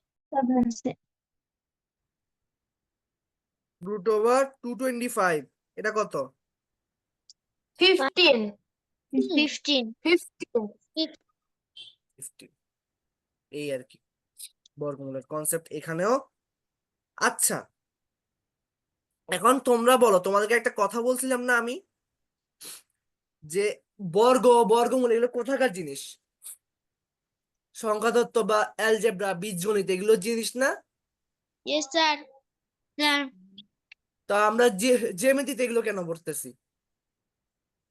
Speaker 1: রুট ওভার 225 এটা কত?
Speaker 6: 15
Speaker 3: 15.
Speaker 1: 50 এই আর কি বর্গমূলের কনসেপ্ট এখানেও। আচ্ছা এখন তোমরা বলো, তোমাদেরকে একটা কথা বলছিলাম না আমি, যে বর্গমূল এগুলো কোথাকার জিনিস? সংখ্যাতত্ত্ব বা অ্যালজেব্রা বীজগণিত এগুলো জিনিস না?
Speaker 3: Yes, sir. Sir.
Speaker 1: তা আমরা জ্যামিতিতে এগুলো কেন পড়তেছি?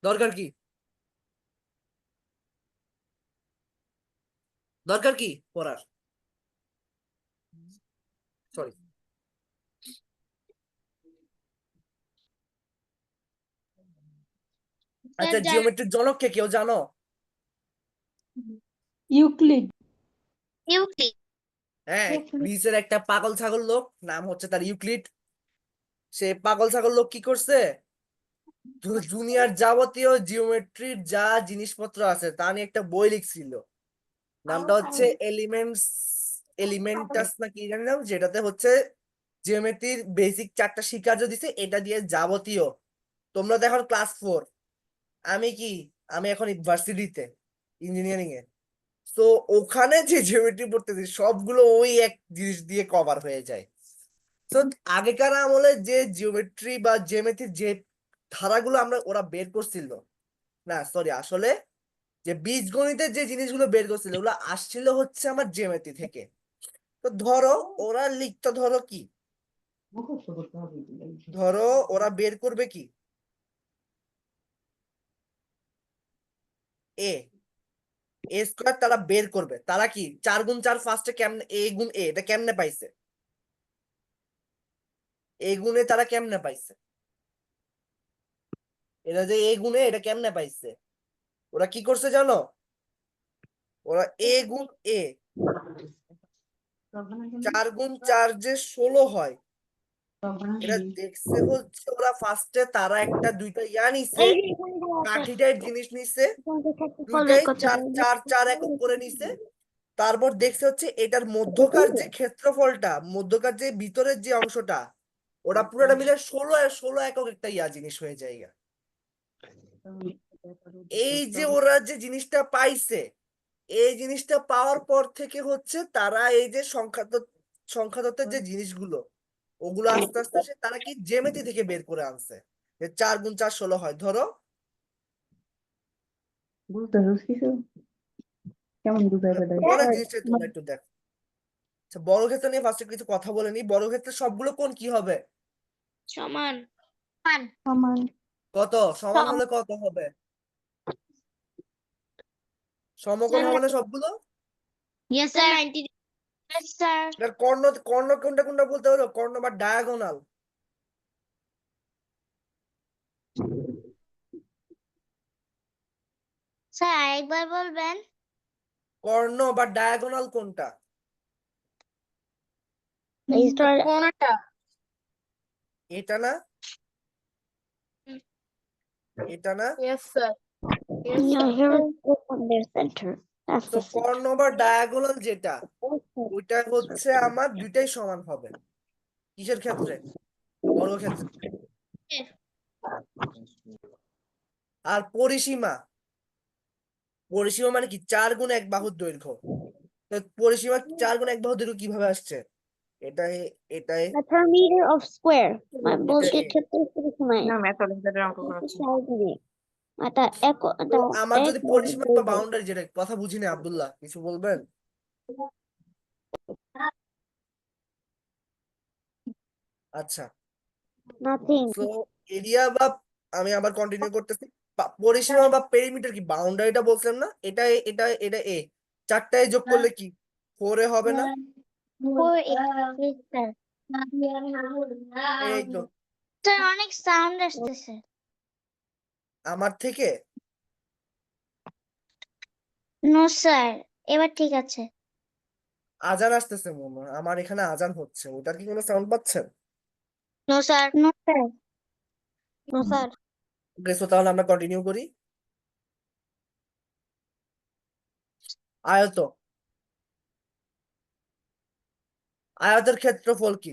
Speaker 1: দরকার কি? দরকার কি পড়ার? সরি, আচ্ছা জিওমেট্রির জনক কে কেউ জানো?
Speaker 5: ইউক্লিড।
Speaker 3: Euclid.
Speaker 1: হ্যাঁ, গ্রিসের একটা পাগল ছাগল লোক নাম হচ্ছে তার ইউক্লিড। সে পাগল ছাগল লোক কি করছে, দুনিয়ার যাবতীয় জিওমেট্রির যা জিনিসপত্র আছে তা নিয়ে একটা বই লিখছিল। নামটা হচ্ছে এলিমেন্টাস না কি জানি না, যেটাতে হচ্ছে জিওমেট্রির বেসিক 4টা শিকার্য দিছে, এটা দিয়ে যাবতীয়। তোমরা তো এখন ক্লাস 4, আমি কি, আমি এখন ইউনিভার্সিটিতে ইঞ্জিনিয়ারিং এ। তো ওখানে যে জিওমেট্রি পড়তেছি সবগুলো ওই এক জিনিস দিয়ে কভার হয়ে যায়। তো আগেকার আমলে যে জিওমেট্রি বা জ্যামিতির যে ধারাগুলো ওরা বের করছিল, না সরি আসলে যে বীজগণিতের যে জিনিসগুলো বের করছিল ওগুলো আসছিল হচ্ছে আমার জ্যামিতি থেকে। তো ধরো ওরা লিখতো, ধরো কি, ধরো ওরা বের করবে কি, এ স্কোয়ার তারা বের করবে। তারা কি 4 গুণ 4 ফার্স্টে কেমনে, এ গুণ এ এটা কেমনে পাইছে, এ গুণে তারা কেমনে পাইছে, এটা যে এ গুণে এটা কেমনে পাইছে? ওরা কি করছে জানো? ওরা এ গুণ এ 4 গুণ 4 যে 16 হয়, এটা দেখছে হচ্ছে ওরা ফার্স্টে তারা একটা দুইটা নিছে, কাঠি টাইপ জিনিস নিছে, দুইটাই 4 4 4 একক করে নিছে। তারপর দেখছে হচ্ছে এটার মধ্যকার যে ক্ষেত্রফলটা, মধ্যকার যে ভিতরের যে অংশটা, ওটা পুরোটা মিলে 16 একক একটা জিনিস হয়ে যায়। এই যে ওরা যে জিনিসটা পাইছে, এই জিনিসটা পাওয়ার পর থেকে হচ্ছে তারা এই যে সংখ্যাতত্ত্বের যে জিনিসগুলো ওগুলো আস্তে আস্তে তারা কি জ্যামিতি থেকে বের করে আনছে, যে 4 গুণ 4 16 হয়। ধরো পরের জিনিসটা তোমরা একটু দেখো। আচ্ছা বর্গক্ষেত্র নিয়ে ফার্স্টে কিছু কথা বলে নি। বর্গক্ষেত্রের সবগুলো কোণ কি হবে?
Speaker 3: সমান।
Speaker 1: কত সমান হলে কত হবে? সমকোণ হবে না সবগুলো?
Speaker 3: Yes, sir. 90. Yes, sir.
Speaker 1: এটার কর্ণ কর্ণ কোনটা কোনটা বলতে হলো, কর্ণ বা ডায়াগোনাল।
Speaker 3: স্যার আরেকবার বলবেন?
Speaker 1: কর্ণ বা ডায়াগোনাল কোনটা?
Speaker 6: কোনটা?
Speaker 1: এটা না, এটা না।
Speaker 6: Yes sir.
Speaker 1: তো কর্ণ বা ডায়াগোনাল যেটা, ওইটা হচ্ছে আমার দুইটাই সমান হবে। কিসের ক্ষেত্রে? বর্গক্ষেত্রে। আর পরিসীমা, পরিসীমা মানে কি 4 গুণ 1 বাহুর দৈর্ঘ্য। তো পরিসীমা 4 গুণ 1 বাহুর দৈর্ঘ্য কিভাবে আসছে? এটাই এটাই
Speaker 2: meter of square.
Speaker 1: বলতে
Speaker 2: ক্ষেত্রে সময়
Speaker 6: না ম্যাথমেটিক্সের অঙ্ক করাচ্ছি।
Speaker 2: এটা
Speaker 1: তো আমার যদি পরিসীমা বা বাউন্ডারি, যেটা কথা বুঝিনি, আব্দুল্লাহ কিছু বলবেন? আচ্ছা
Speaker 2: nothing.
Speaker 1: তো এরিয়া বা, আমি আবার কন্টিনিউ করতেছি। পরিসীমা বা পেরিমিটার কি বাউন্ডারিটা বলছিলাম না, এটা এটা এটা এ, চারটায় যোগ করলে কি 4 এ হবে না?
Speaker 3: 4 স্যার।
Speaker 1: এই তো
Speaker 3: স্যার অনেক সাউন্ড আসতেছে।
Speaker 1: আমার থেকে
Speaker 3: নো স্যার, এবার ঠিক আছে।
Speaker 1: আজান আসতেছে মনে হয়, আমার এখানে আজান হচ্ছে, ওটার কি কোনো সাউন্ড পাচ্ছেন?
Speaker 3: No sir. No sir.
Speaker 2: No sir.
Speaker 1: Okay, so তাহলে আমরা কন্টিনিউ করি। আয়ত, আয়তের ক্ষেত্রফল কি?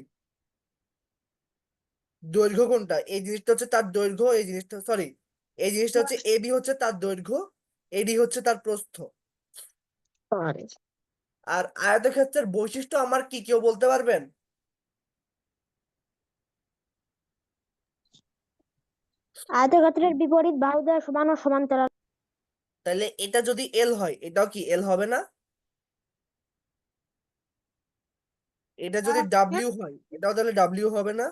Speaker 1: দৈর্ঘ্য কোনটা? এই জিনিসটা হচ্ছে তার দৈর্ঘ্য, এই জিনিসটা সরি, এই জিনিসটা হচ্ছে এবি হচ্ছে তার দৈর্ঘ্য, এডি হচ্ছে তার প্রস্থ। আর আয়তক্ষেত্রের বৈশিষ্ট্য আমার কি, কেউ বলতে পারবেন?
Speaker 2: আয়তক্ষেত্রের বিপরীত বাহু দ্বয় সমান ও সমান্তরাল।
Speaker 1: তাহলে এটা যদি এল হয়, এটাও কি এল হবে না? এটা যদি ডাব্লিউ হয়, এটাও তাহলে ডাব্লিউ হবে না?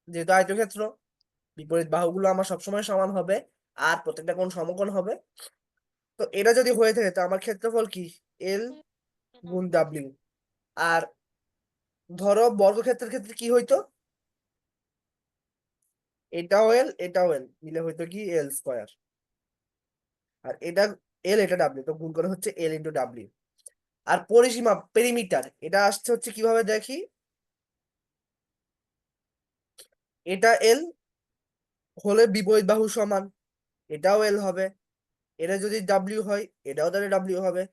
Speaker 1: যেহেতু আয়তক্ষেত্র, বিপরীত বাহুগুলো আমার সবসময় সমান হবে, আর প্রত্যেকটা কোণ সমকোণ হবে। তো এটা যদি হয়ে থাকে, তো আমার ক্ষেত্রফল কি? এল গুণ ডাব্লিউ। আর ধরো বর্গক্ষেত্রের ক্ষেত্রে কি হইতো? এটাও এল এটাও এল মিলে হইতো কি এল স্কয়ার। আর এটা এল এটা ডাব্লিউ, তো গুণ করে হচ্ছে এল ইন্টু ডাব্লিউ। আর পরিসীমা পেরিমিটার, এটা আসছে হচ্ছে কিভাবে দেখি, এটা এল হলে বিপরীত বাহু সমান, এটাও এল হবে। এটা যদি ডাব্লিউ হয়, এটাও তাহলে ডাব্লিউ হবে।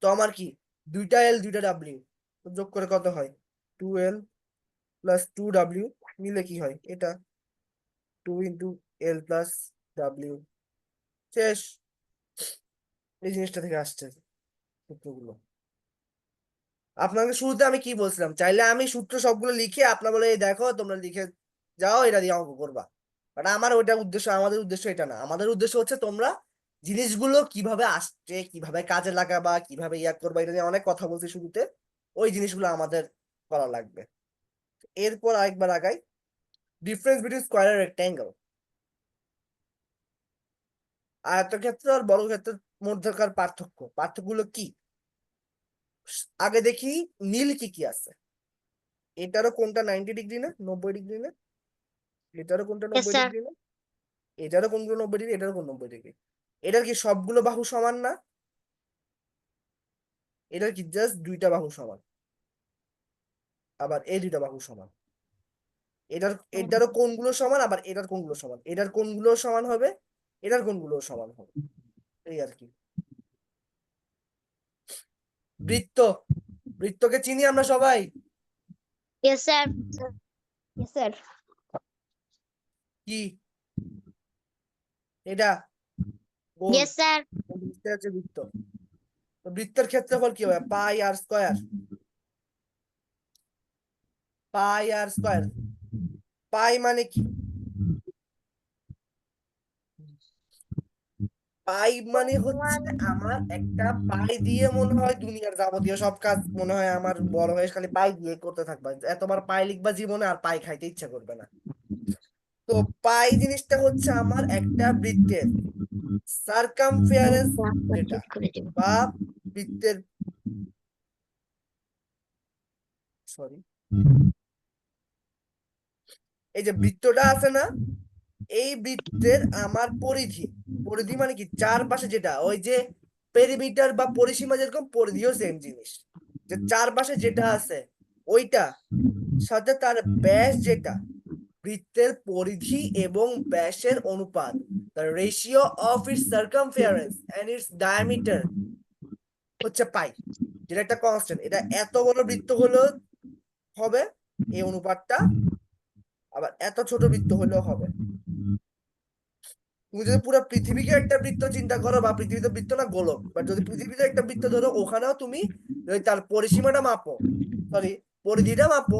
Speaker 1: তো আমার কি দুইটা এল দুইটা ডাব্লিউ, যোগ করে কত হয়? 2L প্লাস 2W মিলে কি হয়? এটা 2 ইন্টু এল প্লাস ডাব্লিউ। শেষ। এই জিনিসটা থেকে আসছে সূত্রগুলো। আপনাকে শুরুতে আমি কি বলছিলাম, চাইলে আমি সূত্র সবগুলো লিখে আপনার বলে এই দেখো তোমরা লিখে যাও, এটা দিয়ে অঙ্ক করবা। বাট আমার ওইটা উদ্দেশ্য, আমাদের উদ্দেশ্য এটা না। আমাদের উদ্দেশ্য হচ্ছে তোমরা জিনিসগুলো কিভাবে আসছে, কিভাবে কাজে লাগাবা, কিভাবে ইয়া করবা, এটা নিয়ে অনেক কথা বলছি শুরুতে, ওই জিনিসগুলো আমাদের করা লাগবে। এরপর আরেকবার আগাই, ডিফারেন্স বিটুইন স্কোয়ার আর রেক্ট্যাঙ্গেল। আয়তক্ষেত্র আর বর্গক্ষেত্রের মধ্যকার পার্থক্যগুলো কি? আগে দেখি নীল কি কি আছে। এটারও কোনটা 90 ডিগ্রি না 90 ডিগ্রি না? এটারও কোনটা
Speaker 3: Yes,
Speaker 1: 90
Speaker 3: sir.
Speaker 1: ডিগ্রি না? এটারও কোনগুলো 90 ডিগ্রি, এটারও কোন 90 ডিগ্রি? এটার কি সবগুলো বাহু সমান না? এটার কি জাস্ট দুইটা বাহু সমান, আবার এই দুইটা বাহু সমান। এটারও কোনগুলো সমান, আবার এটার কোনগুলো সমান, এটার কোনগুলো সমান হবে, এটার কোনগুলো সমান হবে, এই আর কি। বৃত্ত, বৃত্তকে চিনি আমরা সবাই।
Speaker 3: Yes, sir.
Speaker 2: Yes, sir.
Speaker 1: কি এটা? গোল।
Speaker 3: Yes, sir.
Speaker 1: এটা হচ্ছে বৃত্ত। তো বৃত্তের ক্ষেত্রফল কি হবে? পাই আর স্কয়ার, পাই আর স্কয়ার। পাই মানে কি? পাই মানে হচ্ছে আমার একটা পাই দিয়ে মনে হয় দুনিয়ার যাবতীয় সব কাজ মনে হয় আমার বড় হয়ে খালি পাই দিয়ে করতে থাকবা, এতবার পাই লিখবা জীবনে আর পাই খাইতে ইচ্ছা করবে না। তো পাই জিনিসটা হচ্ছে আমার একটা বৃত্তের সার্কামফারেন্স, যেটা বা বৃত্তের সরি এই যে বৃত্তটা আছে না, এই বৃত্তের আমার পরিধি, পরিধি মানে কি চারপাশে যেটা, ওই যে পেরিমিটার বা পরিসীমা যেরকম পরিধিও সেম জিনিস, যে চারপাশে যেটা আছে ওইটা সাথে তার ব্যাস, যেটা বৃত্তের পরিধি এবং ব্যাসের অনুপাত, the ratio of its circumference and its diameter হচ্ছে পাই, যেটা একটা কনস্ট্যান্ট। এটা এত বড় বৃত্ত হলেও হবে এই অনুপাতটা, আবার এত ছোট বৃত্ত হলেও হবে। তুমি যদি পুরো পৃথিবীকে একটা বৃত্ত চিন্তা করো, বা পৃথিবীতে বৃত্ত না গোলক, বাট যদি পৃথিবীতে একটা বৃত্ত ধরো, ওখানেও তুমি যদি তার পরিসীমাটা মাপো, সরি পরিধিটা মাপো,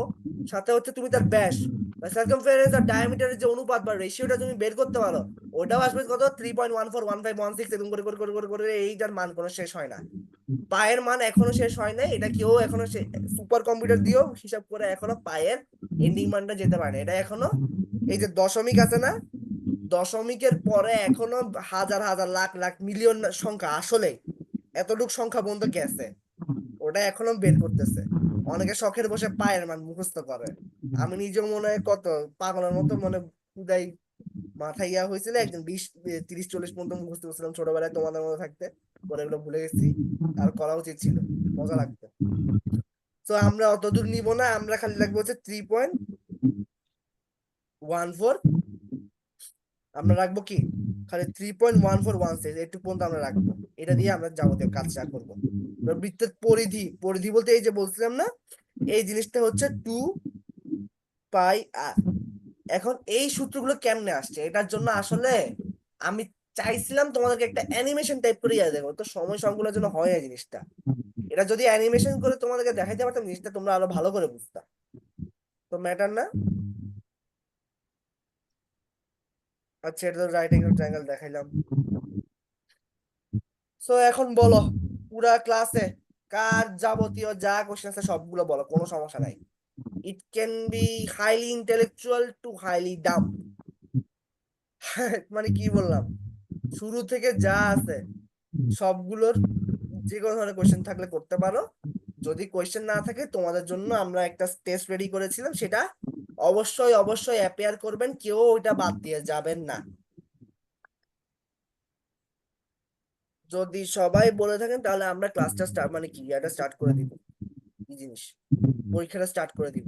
Speaker 1: সাথে হচ্ছে তুমি তার ব্যাস বা সার্কামফারেন্স আর ডায়ামিটারের যে অনুপাত বা রেশিওটা তুমি বের করতে পারো, ওটাও আসবে কত 3.141516, এরকম করে করে করে করে করে এইটার মান কোনো শেষ হয় না। পায়ের মান এখনো শেষ হয় নাই, এটা কেউ এখনো সুপার কম্পিউটার দিয়েও হিসাব করে এখনো পায়ের এন্ডিং মানটা যেতে পারে না। এটা এখনো এই যে দশমিক আছে না, দশমিকের পরে এখনো হাজার হাজার লাখ লাখ মিলিয়ন সংখ্যা আসলে এতটুক সংখ্যা পর্যন্ত গেছে, ওটা এখনো বের করতেছে। অনেকে শখের বসে পায়ের মান মুখস্থ করে। আমি নিজেও মনে হয় কত পাগলের মতো মনে খুদাই মাথায় ইয়া হয়েছিল, একদিন 20 30 40 পর্যন্ত মুখস্থ করছিলাম ছোটবেলায় তোমাদের মতো থাকতে, পরে এগুলো ভুলে গেছি। আর করা উচিত ছিল, মজা লাগতো। তো আমরা অত দূর নিব না, আমরা খালি লাগবে হচ্ছে 3.14, আমরা রাখবো কি খালি 3.1416 একটু পর্যন্ত আমরা রাখবো। এটা দিয়ে আমরা যাবতীয় কাজটা করবো। এবার বৃত্তের পরিধি, পরিধি বলতে এই যে বলছিলাম না, এই জিনিসটা হচ্ছে 2πr। এখন এই সূত্রগুলো কেমনে আসছে, এটার জন্য আসলে আমি চাইছিলাম তোমাদেরকে একটা অ্যানিমেশন টাইপ করে ইয়া দেখো, তো সময় সংকুলের জন্য হয় এই জিনিসটা। এটা যদি অ্যানিমেশন করে তোমাদেরকে দেখাইতে পারতাম, জিনিসটা তোমরা আরো ভালো করে বুঝতা। তো ম্যাটার না। আচ্ছা, এটা তো রাইট অ্যাঙ্গেল ট্রায়াঙ্গেল দেখাইলাম। সো এখন বলো পুরা ক্লাসে কার যাবতীয় যা কোশ্চেন আছে সবগুলো বলো, কোনো সমস্যা নাই। It can be highly intellectual to highly dumb. মানে কি বললাম, শুরু থেকে যা আছে সবগুলোর যে কোনো ধরনের কোশ্চেন থাকলে করতে পারো। যদি কোশ্চেন না থাকে তোমাদের জন্য আমরা একটা টেস্ট রেডি করেছিলাম, সেটা অবশ্যই অবশ্যই অ্যাপিয়ার করবেন, কেউ ওইটা বাদ দিয়ে যাবেন না। যদি সবাই বলে থাকেন তাহলে আমরা ক্লাসটা স্টার্ট মানে কি এটা স্টার্ট করে দিব, কি জিনিস পরীক্ষাটা স্টার্ট করে দিব।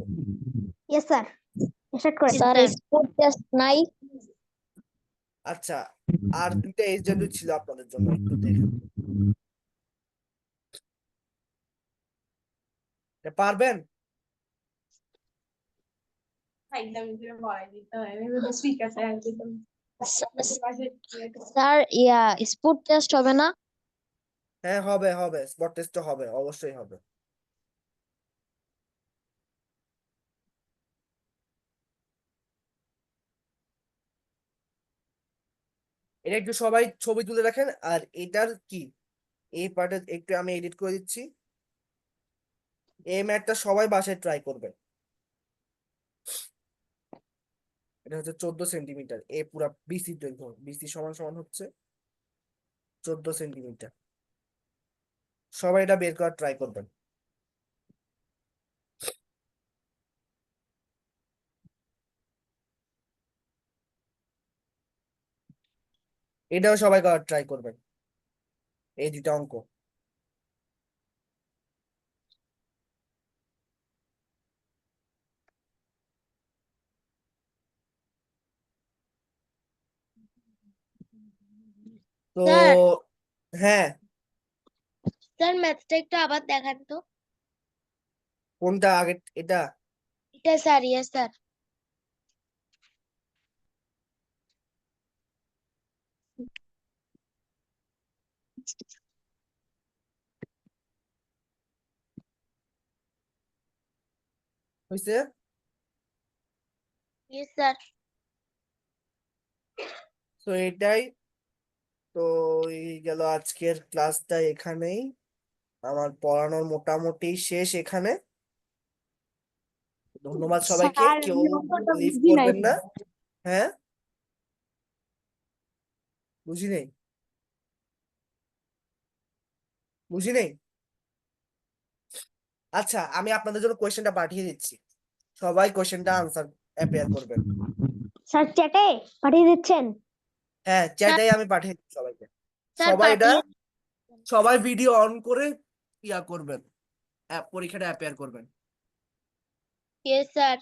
Speaker 2: ইয়েস স্যার, স্টার্ট করেন।
Speaker 6: Sir
Speaker 3: sir.
Speaker 6: স্পোর্ট টেস্ট নাই?
Speaker 1: আচ্ছা, আর দুইটা এইচডব্লিউ ছিল আপনাদের জন্য, একটু দেখেন এটা পারবেন।
Speaker 6: স্যার ইয়া স্পোর্ট টেস্ট হবে না?
Speaker 1: হ্যাঁ হবে হবে, স্পট টেস্ট হবে, অবশ্যই হবে। এটা একটু সবাই ছবি তুলে রাখেন, আর এটার কি এই পার্টে একটু আমি এডিট করে দিচ্ছি। এই ম্যাথটা সবাই বাসায় ট্রাই করবেন। এটা হচ্ছে 14 সেন্টিমিটার, এ পুরা বিসি দৈর্ঘ্য, বিসি সমান সমান হচ্ছে 14 সেন্টিমিটার। সবাই এটা বের করার ট্রাই করবেন। এটাও সবাই করার ট্রাই করবেন, এই দুটা অঙ্ক। তো
Speaker 6: স্যার
Speaker 1: হ্যাঁ,
Speaker 6: স্যার ম্যাথটা একটু আবার দেখান তো।
Speaker 1: কোনটা আগে, এটা?
Speaker 6: এটা স্যার, ইয়েস স্যার।
Speaker 1: হয়েছে।
Speaker 6: Yes sir.
Speaker 1: তো এটাই তো, এই গেল আজকের ক্লাসটা এখানেই। আমার পড়ানোর মোটামুটি শেষ এখানে। ধন্যবাদ সবাইকে,
Speaker 2: স্যার
Speaker 1: কেউ
Speaker 2: আমি অঙ্কটা
Speaker 1: লিভ
Speaker 2: বুঝি নাই।
Speaker 1: করবেন না। হ্যাঁ, বুঝি নেই, বুঝি নেই। আচ্ছা, আমি আপনাদের জন্য কোয়েশ্চেনটা পাঠিয়ে দিচ্ছি, সবাই কোয়েশ্চেনটা আনসার অ্যাপিয়ার করবেন।
Speaker 2: স্যার চ্যাটে পাঠিয়ে দিচ্ছেন?
Speaker 1: হ্যাঁ,
Speaker 6: স্যার
Speaker 1: চ্যাটাই আমি পাঠিয়ে দিচ্ছি সবাইকে।
Speaker 6: স্যার
Speaker 1: সবাই এটা,
Speaker 6: পাঠিয়ে।
Speaker 1: সবাই ভিডিও অন করে ইয়া করবেন, পরীক্ষাটা অ্যাপিয়ার করবেন।
Speaker 6: Yes sir.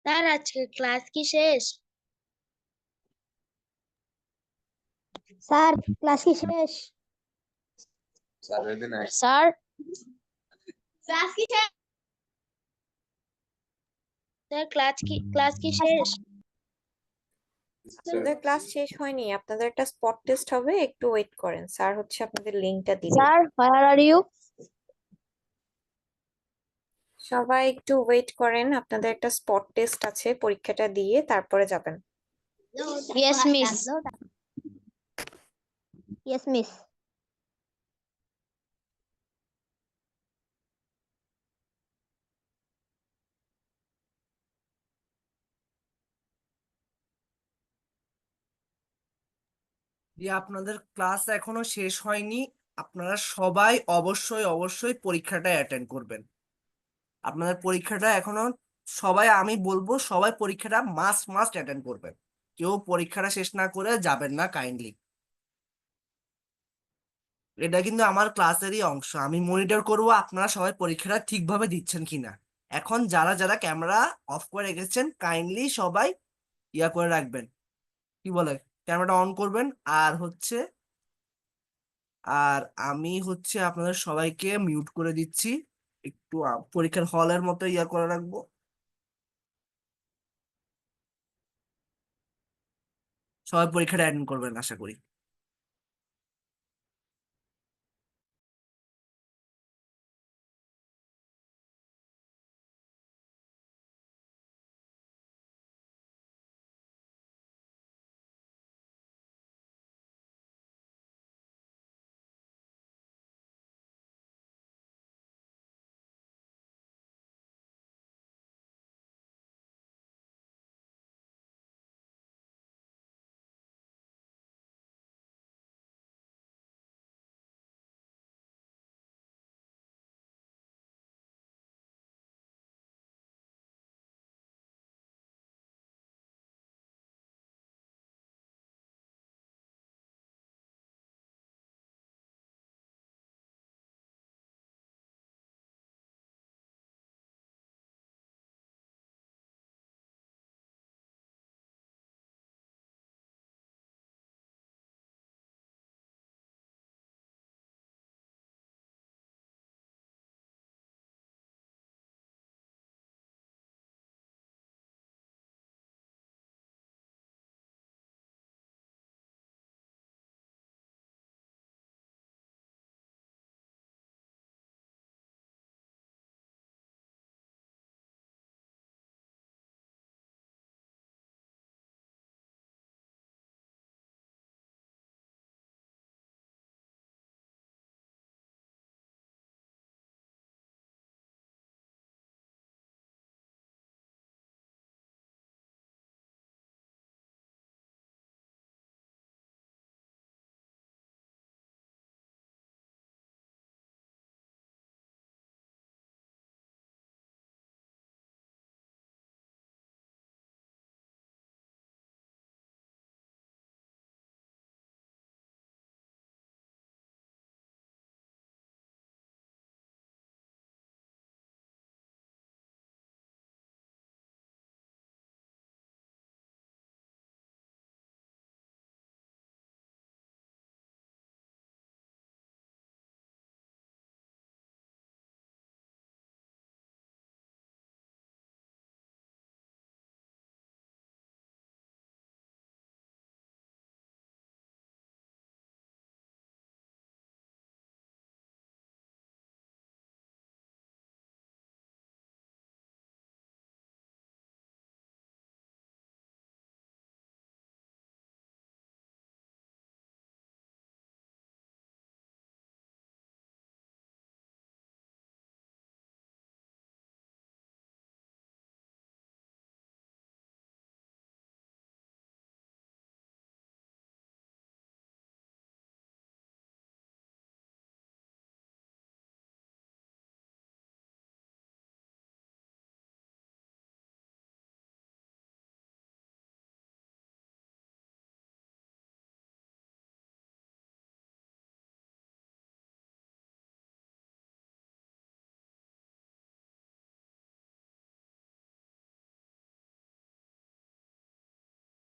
Speaker 6: স্যার আজকে ক্লাস কি শেষ?
Speaker 2: স্যার ক্লাস কি শেষ?
Speaker 6: স্যার ক্লাস কি শেষ?
Speaker 7: আপনাদের ক্লাস শেষ হয়নি, আপনাদের একটা স্পট টেস্ট হবে, একটু ওয়েট করেন, স্যার হচ্ছে আপনাদের লিংকটা দিবে।
Speaker 2: Sir where are you?
Speaker 7: সবাই একটু ওয়েট করেন, আপনাদের একটা স্পট টেস্ট আছে, পরীক্ষাটা দিয়ে তারপরে যাবেন।
Speaker 2: Yes miss. Yes miss.
Speaker 1: যে আপনাদের ক্লাস এখনো শেষ হয়নি, আপনারা সবাই অবশ্যই অবশ্যই পরীক্ষাটা অ্যাটেন্ড করবেন। আপনাদের পরীক্ষাটা এখনো সবাই, আমি বলবো সবাই পরীক্ষাটা মাস্ট মাস্ট অ্যাটেন্ড করবেন। কেউ পরীক্ষাটা শেষ না করে যাবেন না কাইন্ডলি। এটা কিন্তু আমার ক্লাসেরই অংশ, আমি মনিটর করব আপনারা সবাই পরীক্ষাটা ঠিকভাবে দিচ্ছেন কিনা। এখন যারা যারা ক্যামেরা অফ করে রেখেছেন কাইন্ডলি সবাই ইয়া করে রাখবেন, কি বলে, ক্যামেরাটা অন করবেন। আর আমি হচ্ছে আপনাদের সবাইকে মিউট করে দিচ্ছি, একটু পরীক্ষার হলের মতো ইয়া করে রাখবো। সবাই পরীক্ষাটা অ্যাটেন্ড করবেন আশা করি।